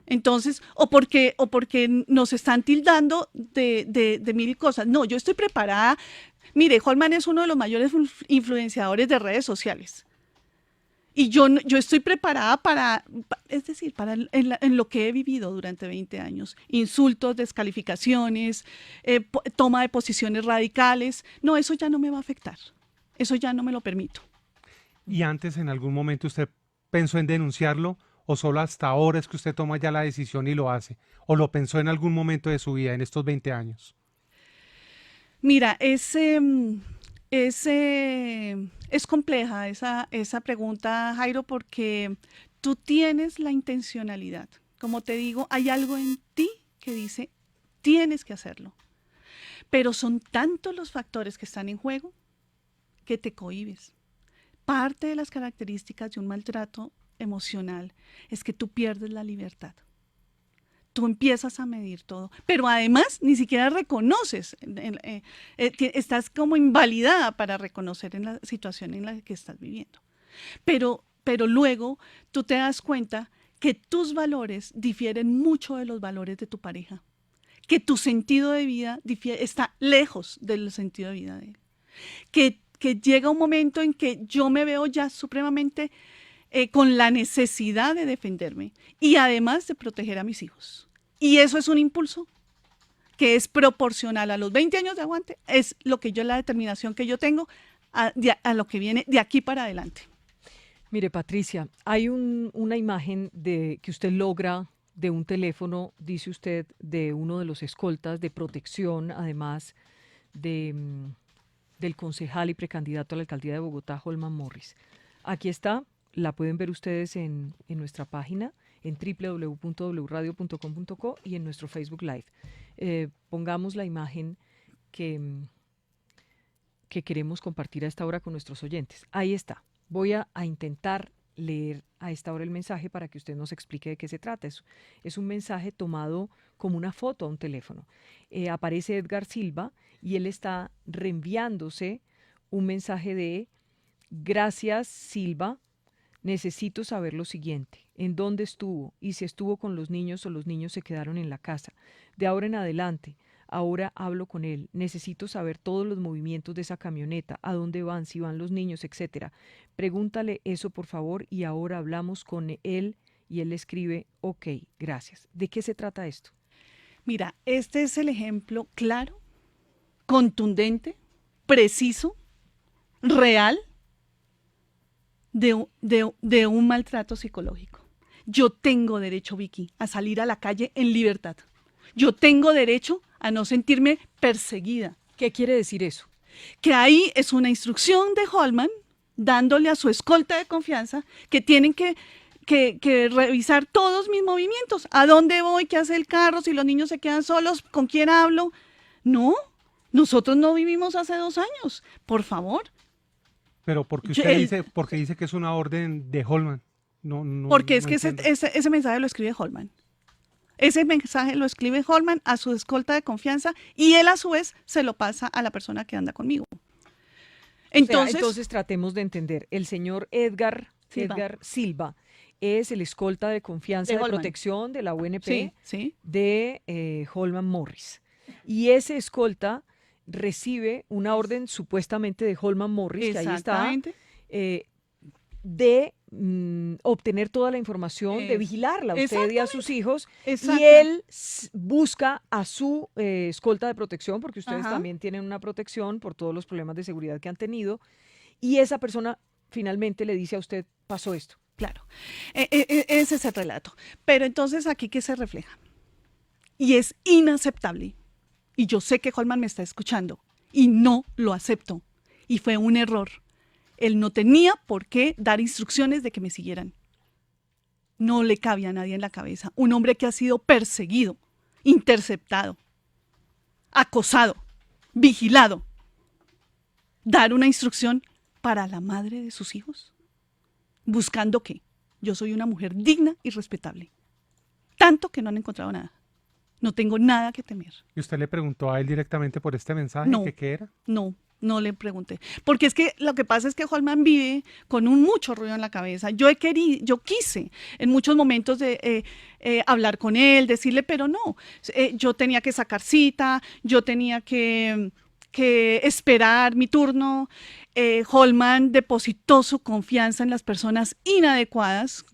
Entonces, o porque nos están tildando de mil cosas. No, yo estoy preparada. Mire, Holman es uno de los mayores influenciadores de redes sociales. Y yo estoy preparada en lo que he vivido durante 20 años. Insultos, descalificaciones, toma de posiciones radicales. No, eso ya no me va a afectar. Eso ya no me lo permito. ¿Y antes en algún momento usted pensó en denunciarlo o solo hasta ahora es que usted toma ya la decisión y lo hace? ¿O lo pensó en algún momento de su vida en estos 20 años? Mira, es compleja esa pregunta, Jairo, porque tú tienes la intencionalidad. Como te digo, hay algo en ti que dice, tienes que hacerlo. Pero son tantos los factores que están en juego que te cohibes. Parte de las características de un maltrato emocional es que tú pierdes la libertad. Tú empiezas a medir todo, pero además ni siquiera reconoces, estás como invalidada para reconocer en la situación en la que estás viviendo. Pero luego tú te das cuenta que tus valores difieren mucho de los valores de tu pareja, que tu sentido de vida está lejos del sentido de vida de él, que llega un momento en que yo me veo ya supremamente con la necesidad de defenderme y además de proteger a mis hijos. Y eso es un impulso que es proporcional a los 20 años de aguante, es la determinación que yo tengo a lo que viene de aquí para adelante. Mire, Patricia, hay una imagen que usted logra de un teléfono, dice usted, de uno de los escoltas de protección, además del concejal y precandidato a la alcaldía de Bogotá, Holman Morris. Aquí está, la pueden ver ustedes en nuestra página, en www.wradio.com.co y en nuestro Facebook Live. Pongamos la imagen que queremos compartir a esta hora con nuestros oyentes. Ahí está. Voy a intentar leer a esta hora el mensaje para que usted nos explique de qué se trata. Es un mensaje tomado como una foto a un teléfono. Aparece Edgar Silva y él está reenviándose un mensaje de: gracias, Silva, necesito saber lo siguiente: en dónde estuvo y si estuvo con los niños o los niños se quedaron en la casa. De ahora en adelante, ahora hablo con él. Necesito saber todos los movimientos de esa camioneta, a dónde van, si van los niños, etcétera. Pregúntale eso, por favor, y ahora hablamos con él y él escribe: ok, gracias. ¿De qué se trata esto? Mira, este es el ejemplo claro, contundente, preciso, real de un maltrato psicológico. Yo tengo derecho, Vicky, a salir a la calle en libertad. Yo tengo derecho a no sentirme perseguida. ¿Qué quiere decir eso? Que ahí es una instrucción de Holman dándole a su escolta de confianza que tienen que revisar todos mis movimientos. ¿A dónde voy? ¿Qué hace el carro? Si los niños se quedan solos, ¿con quién hablo? No, nosotros no vivimos hace 2 años. Por favor. Pero porque usted dice que es una orden de Holman. No, porque es no que ese mensaje lo escribe Holman. Ese mensaje lo escribe Holman a su escolta de confianza y él a su vez se lo pasa a la persona que anda conmigo. Entonces tratemos de entender. El señor Edgar Silva es el escolta de confianza de protección de la UNP de Holman Morris. Y ese escolta recibe una orden supuestamente de Holman Morris, que ahí está, de obtener toda la información, de vigilarla a usted y a sus hijos, y él busca a su escolta de protección, porque ustedes también tienen una protección por todos los problemas de seguridad que han tenido, y esa persona finalmente le dice a usted: pasó esto. Claro, ese es el relato. Pero entonces, ¿aquí qué se refleja? Y es inaceptable, y yo sé que Holman me está escuchando, y no lo acepto, y fue un error. Él no tenía por qué dar instrucciones de que me siguieran. No le cabía a nadie en la cabeza. Un hombre que ha sido perseguido, interceptado, acosado, vigilado. Dar una instrucción para la madre de sus hijos. ¿Buscando qué? Yo soy una mujer digna y respetable. Tanto que no han encontrado nada. No tengo nada que temer. ¿Y usted le preguntó a él directamente por este mensaje qué era? No le pregunté. Porque es que lo que pasa es que Holman vive con mucho ruido en la cabeza. Yo quise en muchos momentos de hablar con él, decirle, pero no. Yo tenía que sacar cita, yo tenía que esperar mi turno. Holman depositó su confianza en las personas inadecuadas.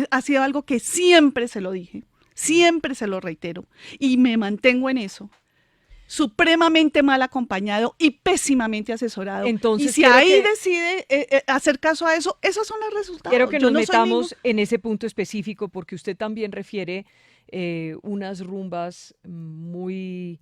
Ha sido algo que siempre se lo dije, siempre se lo reitero y me mantengo en eso. Supremamente mal acompañado y pésimamente asesorado. Entonces, y si ahí decide hacer caso a eso, esos son los resultados. Quiero que nos metamos en ese punto específico, porque usted también refiere unas rumbas muy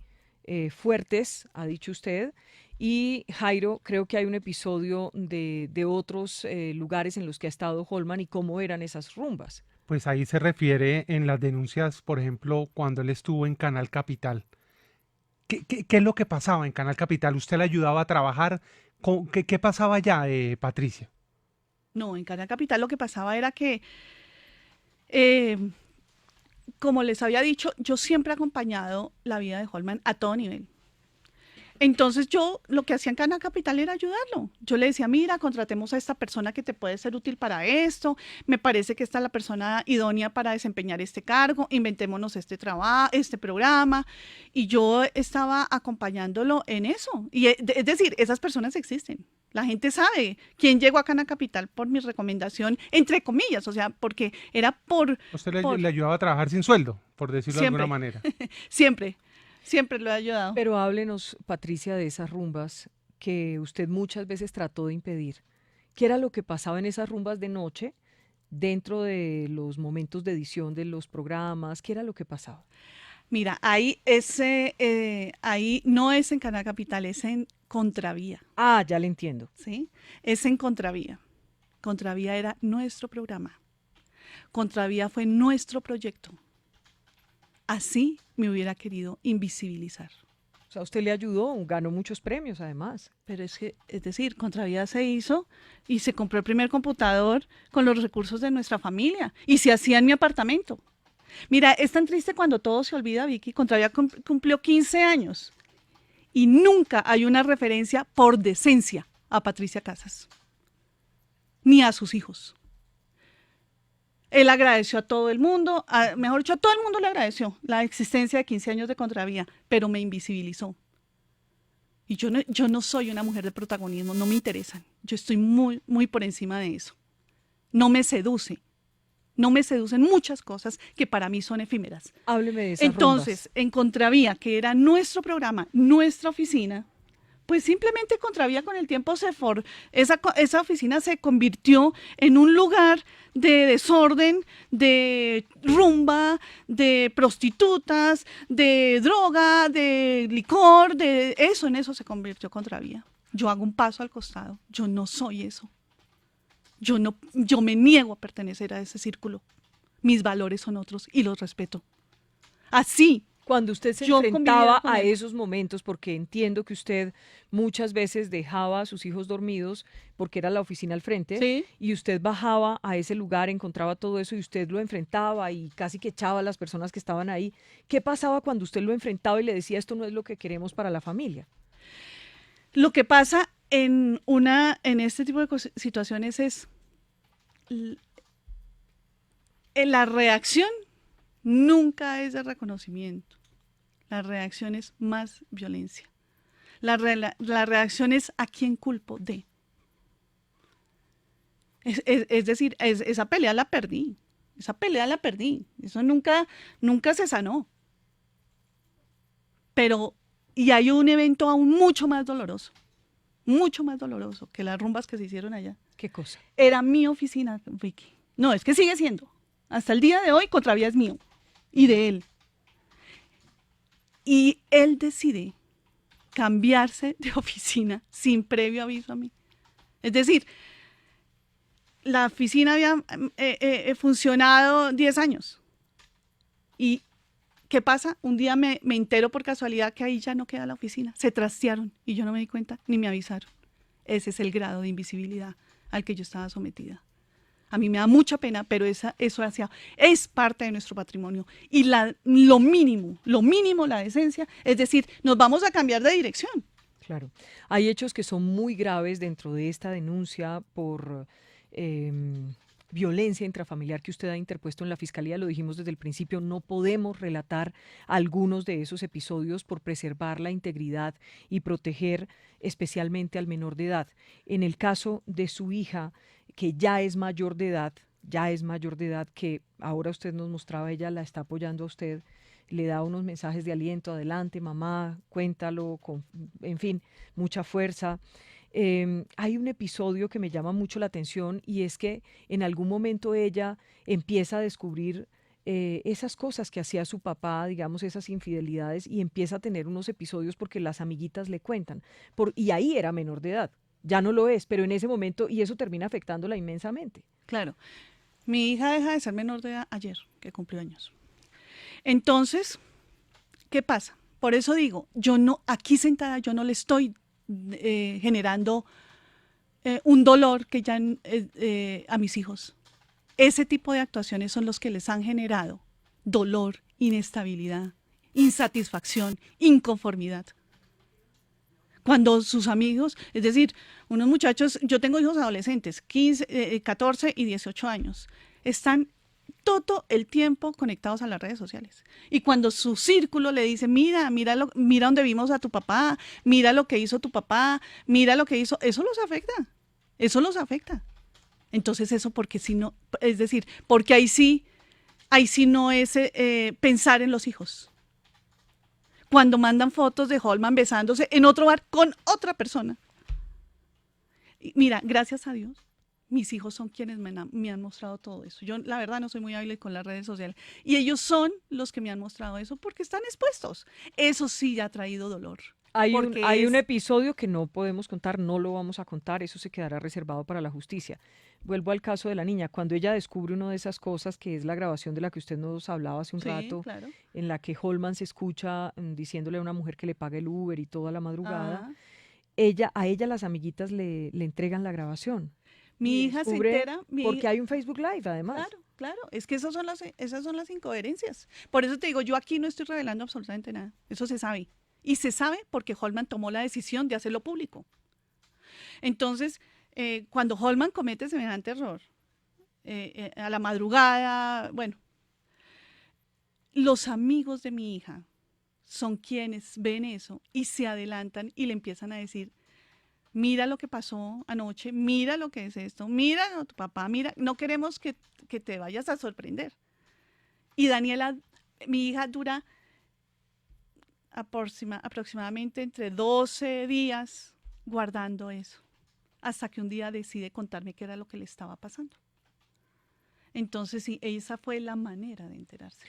fuertes, ha dicho usted. Y Jairo, creo que hay un episodio de otros lugares en los que ha estado Holman y cómo eran esas rumbas. Pues ahí se refiere en las denuncias, por ejemplo, cuando él estuvo en Canal Capital, ¿Qué es lo que pasaba en Canal Capital? ¿Usted le ayudaba a trabajar? ¿Qué pasaba allá, Patricia? No, en Canal Capital lo que pasaba era que, eh, como les había dicho, yo siempre he acompañado la vida de Holman a todo nivel. Entonces yo lo que hacía en Canal Capital era ayudarlo. Yo le decía, mira, contratemos a esta persona que te puede ser útil para esto, me parece que esta es la persona idónea para desempeñar este cargo, inventémonos este trabajo, este programa, y yo estaba acompañándolo en eso. Y es decir, esas personas existen. La gente sabe quién llegó a Canal Capital por mi recomendación, entre comillas, o sea, porque era Usted le ayudaba a trabajar sin sueldo, por decirlo de alguna manera. Siempre. Siempre lo he ayudado. Pero háblenos, Patricia, de esas rumbas que usted muchas veces trató de impedir. ¿Qué era lo que pasaba en esas rumbas de noche, dentro de los momentos de edición de los programas? ¿Qué era lo que pasaba? Mira, ahí no es en Canal Capital, es en Contravía. Ah, ya le entiendo. ¿Sí? Es en Contravía. Contravía era nuestro programa. Contravía fue nuestro proyecto. Así me hubiera querido invisibilizar. O sea, usted le ayudó, ganó muchos premios además. Pero es decir, Contravía se hizo y se compró el primer computador con los recursos de nuestra familia y se hacía en mi apartamento. Mira, es tan triste cuando todo se olvida, Vicky. Contravía cumplió 15 años y nunca hay una referencia por decencia a Patricia Casas, ni a sus hijos. Él agradeció a todo el mundo, mejor dicho, a todo el mundo le agradeció la existencia de 15 años de Contravía, pero me invisibilizó. Y yo no soy una mujer de protagonismo, no me interesan. Yo estoy muy, muy por encima de eso. No me seducen muchas cosas que para mí son efímeras. Hábleme de esas Entonces, rumbas. en Contravía, que era nuestro programa, nuestra oficina, pues simplemente Contravía con el tiempo esa oficina se convirtió en un lugar de desorden, de rumba, de prostitutas, de droga, de licor, en eso se convirtió Contravía. Yo hago un paso al costado, yo no soy eso. Yo me niego a pertenecer a ese círculo. Mis valores son otros y los respeto. Así. Cuando usted se enfrentaba a esos momentos, porque entiendo que usted muchas veces dejaba a sus hijos dormidos porque era la oficina al frente, ¿sí? Y usted bajaba a ese lugar, encontraba todo eso y usted lo enfrentaba y casi que echaba a las personas que estaban ahí. ¿Qué pasaba cuando usted lo enfrentaba y le decía esto no es lo que queremos para la familia? Lo que pasa en este tipo de situaciones es la reacción nunca es de reconocimiento. La reacción es más violencia. La reacción es a quién culpo de. Es decir, esa pelea la perdí. Eso nunca se sanó. Pero, y hay un evento aún mucho más doloroso que las rumbas que se hicieron allá. ¿Qué cosa? Era mi oficina, Vicky. No, es que sigue siendo. Hasta el día de hoy, Contravía es mío y de él. Y él decide cambiarse de oficina sin previo aviso a mí. Es decir, la oficina había funcionado 10 años. ¿Y qué pasa? Un día me entero por casualidad que ahí ya no queda la oficina. Se trastearon y yo no me di cuenta ni me avisaron. Ese es el grado de invisibilidad al que yo estaba sometida. A mí me da mucha pena, pero eso es parte de nuestro patrimonio. Y lo mínimo, la decencia, es decir, nos vamos a cambiar de dirección. Claro. Hay hechos que son muy graves dentro de esta denuncia por violencia intrafamiliar que usted ha interpuesto en la Fiscalía. Lo dijimos desde el principio, no podemos relatar algunos de esos episodios por preservar la integridad y proteger especialmente al menor de edad. En el caso de su hija, que ya es mayor de edad, que ahora usted nos mostraba, ella la está apoyando a usted, le da unos mensajes de aliento, adelante mamá, cuéntalo, en fin, mucha fuerza. Hay un episodio que me llama mucho la atención y es que en algún momento ella empieza a descubrir esas cosas que hacía su papá, digamos, esas infidelidades, y empieza a tener unos episodios porque las amiguitas le cuentan, y ahí era menor de edad. Ya no lo es, pero en ese momento, y eso termina afectándola inmensamente. Claro. Mi hija deja de ser menor de edad ayer, que cumplió años. Entonces, ¿qué pasa? Por eso digo, yo no, aquí sentada yo no le estoy generando un dolor que ya a mis hijos. Ese tipo de actuaciones son los que les han generado dolor, inestabilidad, insatisfacción, inconformidad. Cuando sus amigos, es decir, unos muchachos, yo tengo hijos adolescentes, 15, 14 y 18 años, están todo el tiempo conectados a las redes sociales. Y cuando su círculo le dice, mira dónde vimos a tu papá, mira lo que hizo tu papá, mira lo que hizo, eso los afecta. Entonces eso porque si no, es decir, porque ahí sí no es pensar en los hijos. Cuando mandan fotos de Holman besándose en otro bar con otra persona. Y mira, gracias a Dios, mis hijos son quienes me han mostrado todo eso. Yo, la verdad, no soy muy hábil con las redes sociales. Y ellos son los que me han mostrado eso porque están expuestos. Eso sí ha traído dolor. Hay un episodio que no podemos contar, no lo vamos a contar, eso se quedará reservado para la justicia. Vuelvo al caso de la niña. Cuando ella descubre una de esas cosas, que es la grabación de la que usted nos hablaba hace un rato, claro. en la que Holman se escucha diciéndole a una mujer que le pague el Uber y toda la madrugada, a ella las amiguitas le entregan la grabación. Mi hija se entera. Porque hay un Facebook Live, además. Claro. Es que esas son las incoherencias. Por eso te digo, yo aquí no estoy revelando absolutamente nada. Eso se sabe. Y se sabe porque Holman tomó la decisión de hacerlo público. Entonces, cuando Holman comete semejante error, a la madrugada, bueno, los amigos de mi hija son quienes ven eso y se adelantan y le empiezan a decir, mira lo que pasó anoche, mira lo que es esto, mira a tu papá, mira, no queremos que te vayas a sorprender. Y Daniela, mi hija, dura aproximadamente entre 12 días guardando eso, hasta que un día decide contarme qué era lo que le estaba pasando. Entonces, sí, esa fue la manera de enterarse.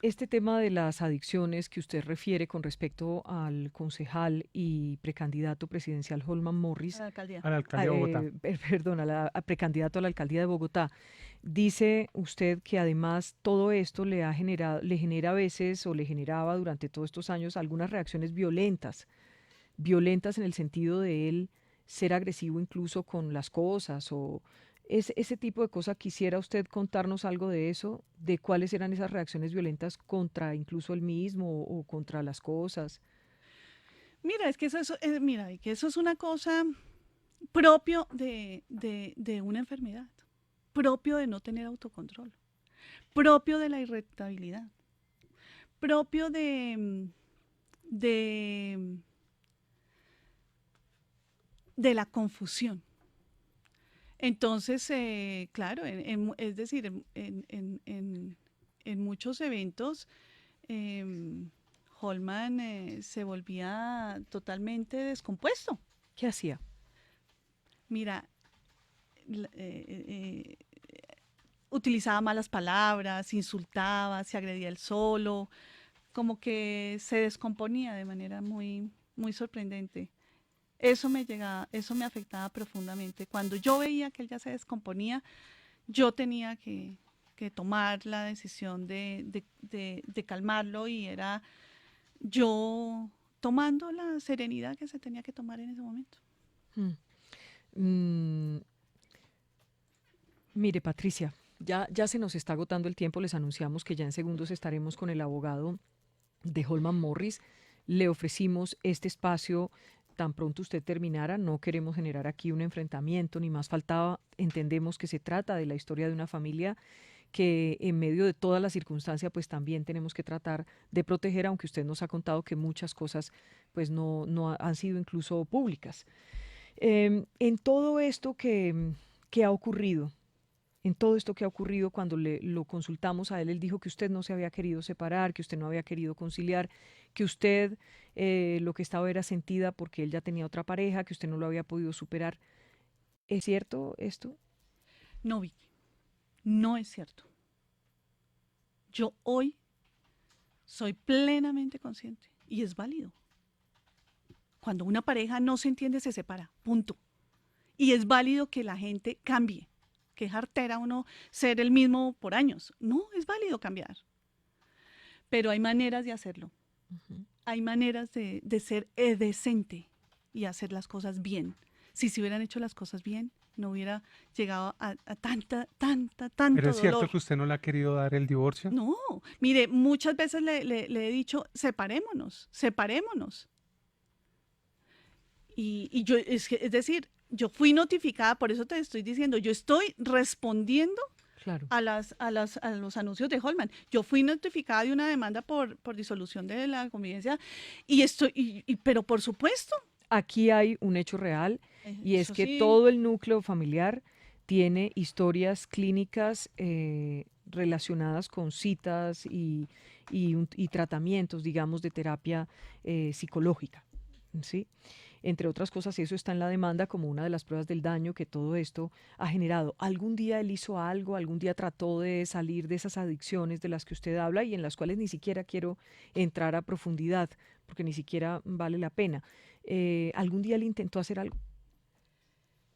Este tema de las adicciones que usted refiere con respecto al concejal y precandidato presidencial Holman Morris, A la alcaldía. A la alcaldía de Bogotá. Perdón, a precandidato a la alcaldía de Bogotá, dice usted que además todo esto le genera a veces, o le generaba durante todos estos años, algunas reacciones violentas en el sentido de él ser agresivo incluso con las cosas, o ese tipo de cosas. ¿Quisiera usted contarnos algo de eso? ¿De cuáles eran esas reacciones violentas contra incluso él mismo o contra las cosas? Mira, que eso es una cosa propio de una enfermedad, propio de no tener autocontrol, propio de la irritabilidad, propio de la confusión. Entonces, claro, es decir, en muchos eventos, Holman se volvía totalmente descompuesto. ¿Qué hacía? Mira, utilizaba malas palabras, insultaba, se agredía él solo, como que se descomponía de manera muy, muy sorprendente. Eso me afectaba profundamente. Cuando yo veía que él ya se descomponía, yo tenía que tomar la decisión de calmarlo, y era yo tomando la serenidad que se tenía que tomar en ese momento. Mire, Patricia, ya se nos está agotando el tiempo. Les anunciamos que ya en segundos estaremos con el abogado de Holman Morris. Le ofrecimos este espacio tan pronto usted terminara. No queremos generar aquí un enfrentamiento, ni más faltaba. Entendemos que se trata de la historia de una familia que en medio de todas las circunstancias pues también tenemos que tratar de proteger, aunque usted nos ha contado que muchas cosas pues no han sido incluso públicas. En todo esto que ha ocurrido, cuando lo consultamos a él, él dijo que usted no se había querido separar, que usted no había querido conciliar, que usted lo que estaba era sentida porque él ya tenía otra pareja, que usted no lo había podido superar. ¿Es cierto esto? No, Vicky, no es cierto. Yo hoy soy plenamente consciente, y es válido. Cuando una pareja no se entiende, se separa, punto. Y es válido que la gente cambie, que es artera uno ser el mismo por años. No, es válido cambiar. Pero hay maneras de hacerlo. Hay maneras de ser decente y hacer las cosas bien. Si se hubieran hecho las cosas bien, no hubiera llegado a tanto Pero es cierto dolor. que usted no le ha querido dar el divorcio. No, mire, muchas veces le he dicho, separémonos. Y yo, es decir, yo fui notificada, por eso te estoy diciendo, yo estoy respondiendo Claro. a los anuncios de Holman. Yo fui notificada de una demanda por disolución de la convivencia pero por supuesto. Aquí hay un hecho real y es Eso que sí. todo el núcleo familiar tiene historias clínicas relacionadas con citas y tratamientos, digamos, de terapia psicológica, ¿sí? Entre otras cosas, eso está en la demanda como una de las pruebas del daño que todo esto ha generado. ¿Algún día él hizo algo? ¿Algún día trató de salir de esas adicciones de las que usted habla y en las cuales ni siquiera quiero entrar a profundidad porque ni siquiera vale la pena? ¿Algún día él intentó hacer algo?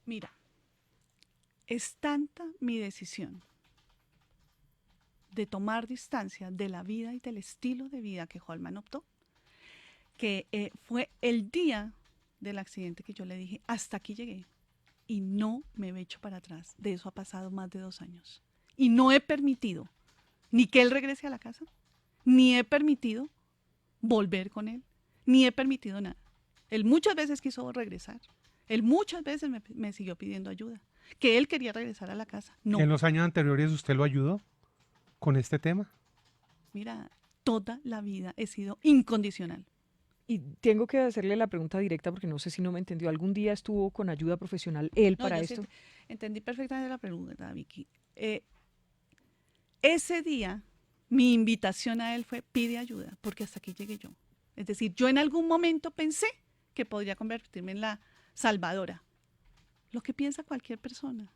Mira, es tanta mi decisión de tomar distancia de la vida y del estilo de vida que Holman optó, que fue el día del accidente que yo le dije, hasta aquí llegué y no me he hecho para atrás. De eso ha pasado más de 2 años. Y no he permitido ni que él regrese a la casa, ni he permitido volver con él, ni he permitido nada. Él muchas veces quiso regresar. Él muchas veces me siguió pidiendo ayuda. Que él quería regresar a la casa. No. ¿En los años anteriores usted lo ayudó con este tema? Mira, toda la vida he sido incondicional. Y tengo que hacerle la pregunta directa porque no sé si no me entendió. ¿Algún día estuvo con ayuda profesional él No, para yo sí esto? entendí perfectamente la pregunta, Vicky. Ese día, mi invitación a él fue, pide ayuda, porque hasta aquí llegué yo. Es decir, yo en algún momento pensé que podría convertirme en la salvadora. Lo que piensa cualquier persona.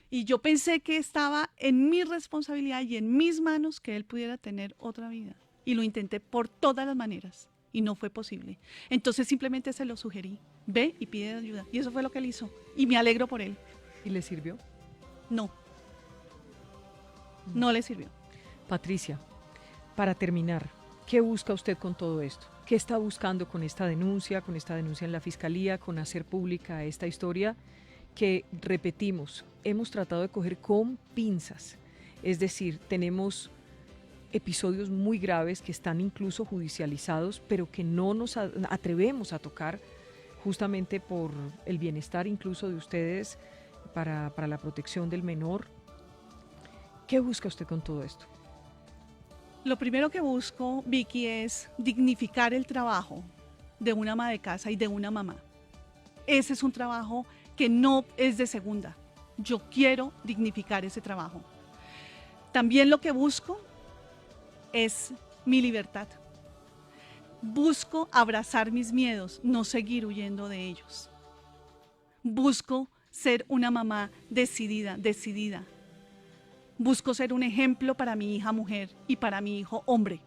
Y yo pensé que estaba en mi responsabilidad y en mis manos que él pudiera tener otra vida. Y lo intenté por todas las maneras. Y no fue posible. Entonces simplemente se lo sugerí. Ve y pide ayuda. Y eso fue lo que él hizo. Y me alegro por él. ¿Y le sirvió? No. No le sirvió. Patricia, para terminar, ¿qué busca usted con todo esto? ¿Qué está buscando con esta denuncia en la fiscalía, con hacer pública esta historia que, repetimos, hemos tratado de coger con pinzas? Es decir, tenemos episodios muy graves que están incluso judicializados, pero que no nos atrevemos a tocar justamente por el bienestar incluso de ustedes para la protección del menor. ¿Qué busca usted con todo esto? Lo primero que busco, Vicky, es dignificar el trabajo de una ama de casa y de una mamá. Ese es un trabajo que no es de segunda. Yo quiero dignificar ese trabajo. También lo que busco es mi libertad. Busco abrazar mis miedos, no seguir huyendo de ellos. Busco ser una mamá decidida. Busco ser un ejemplo para mi hija mujer y para mi hijo hombre.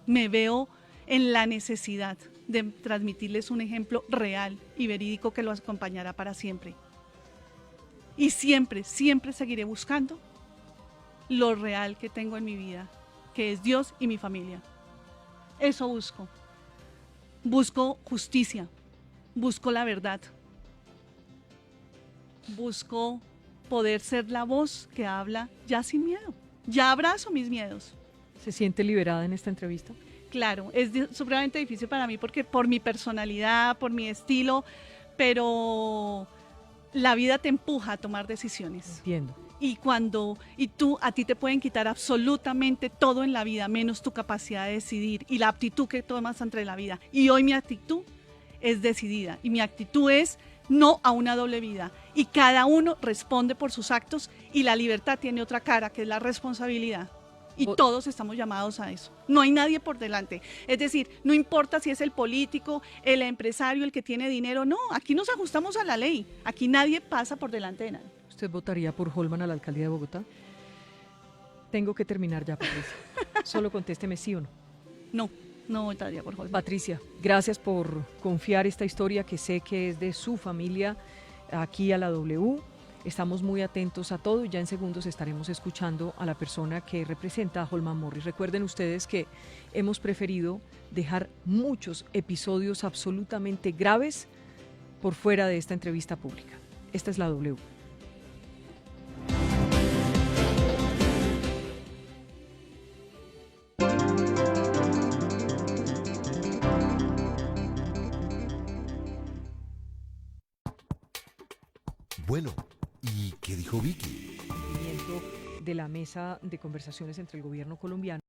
Me veo en la necesidad de transmitirles un ejemplo real y verídico que los acompañará para siempre. Y siempre seguiré buscando lo real que tengo en mi vida, que es Dios y mi familia. Eso busco. Busco justicia, busco la verdad, busco poder ser la voz que habla ya sin miedo. Ya abrazo mis miedos. ¿Se siente liberada en esta entrevista? Claro, es supremamente difícil para mí porque por mi personalidad, por mi estilo, pero la vida te empuja a tomar decisiones. Entiendo. A ti te pueden quitar absolutamente todo en la vida, menos tu capacidad de decidir y la aptitud que tomas ante la vida. Y hoy mi actitud es decidida y mi actitud es no a una doble vida. Y cada uno responde por sus actos y la libertad tiene otra cara, que es la responsabilidad. Y todos estamos llamados a eso. No hay nadie por delante. Es decir, no importa si es el político, el empresario, el que tiene dinero. No, aquí nos ajustamos a la ley. Aquí nadie pasa por delante de nadie. ¿Usted votaría por Holman a la alcaldía de Bogotá? Tengo que terminar ya, Patricia. Solo contésteme sí o no. No votaría por Holman. Patricia, gracias por confiar esta historia que sé que es de su familia aquí a la W. Estamos muy atentos a todo y ya en segundos estaremos escuchando a la persona que representa a Holman Morris. Recuerden ustedes que hemos preferido dejar muchos episodios absolutamente graves por fuera de esta entrevista pública. Esta es la W. Bueno, ¿y qué dijo Vicky? De la mesa de conversaciones entre el gobierno colombiano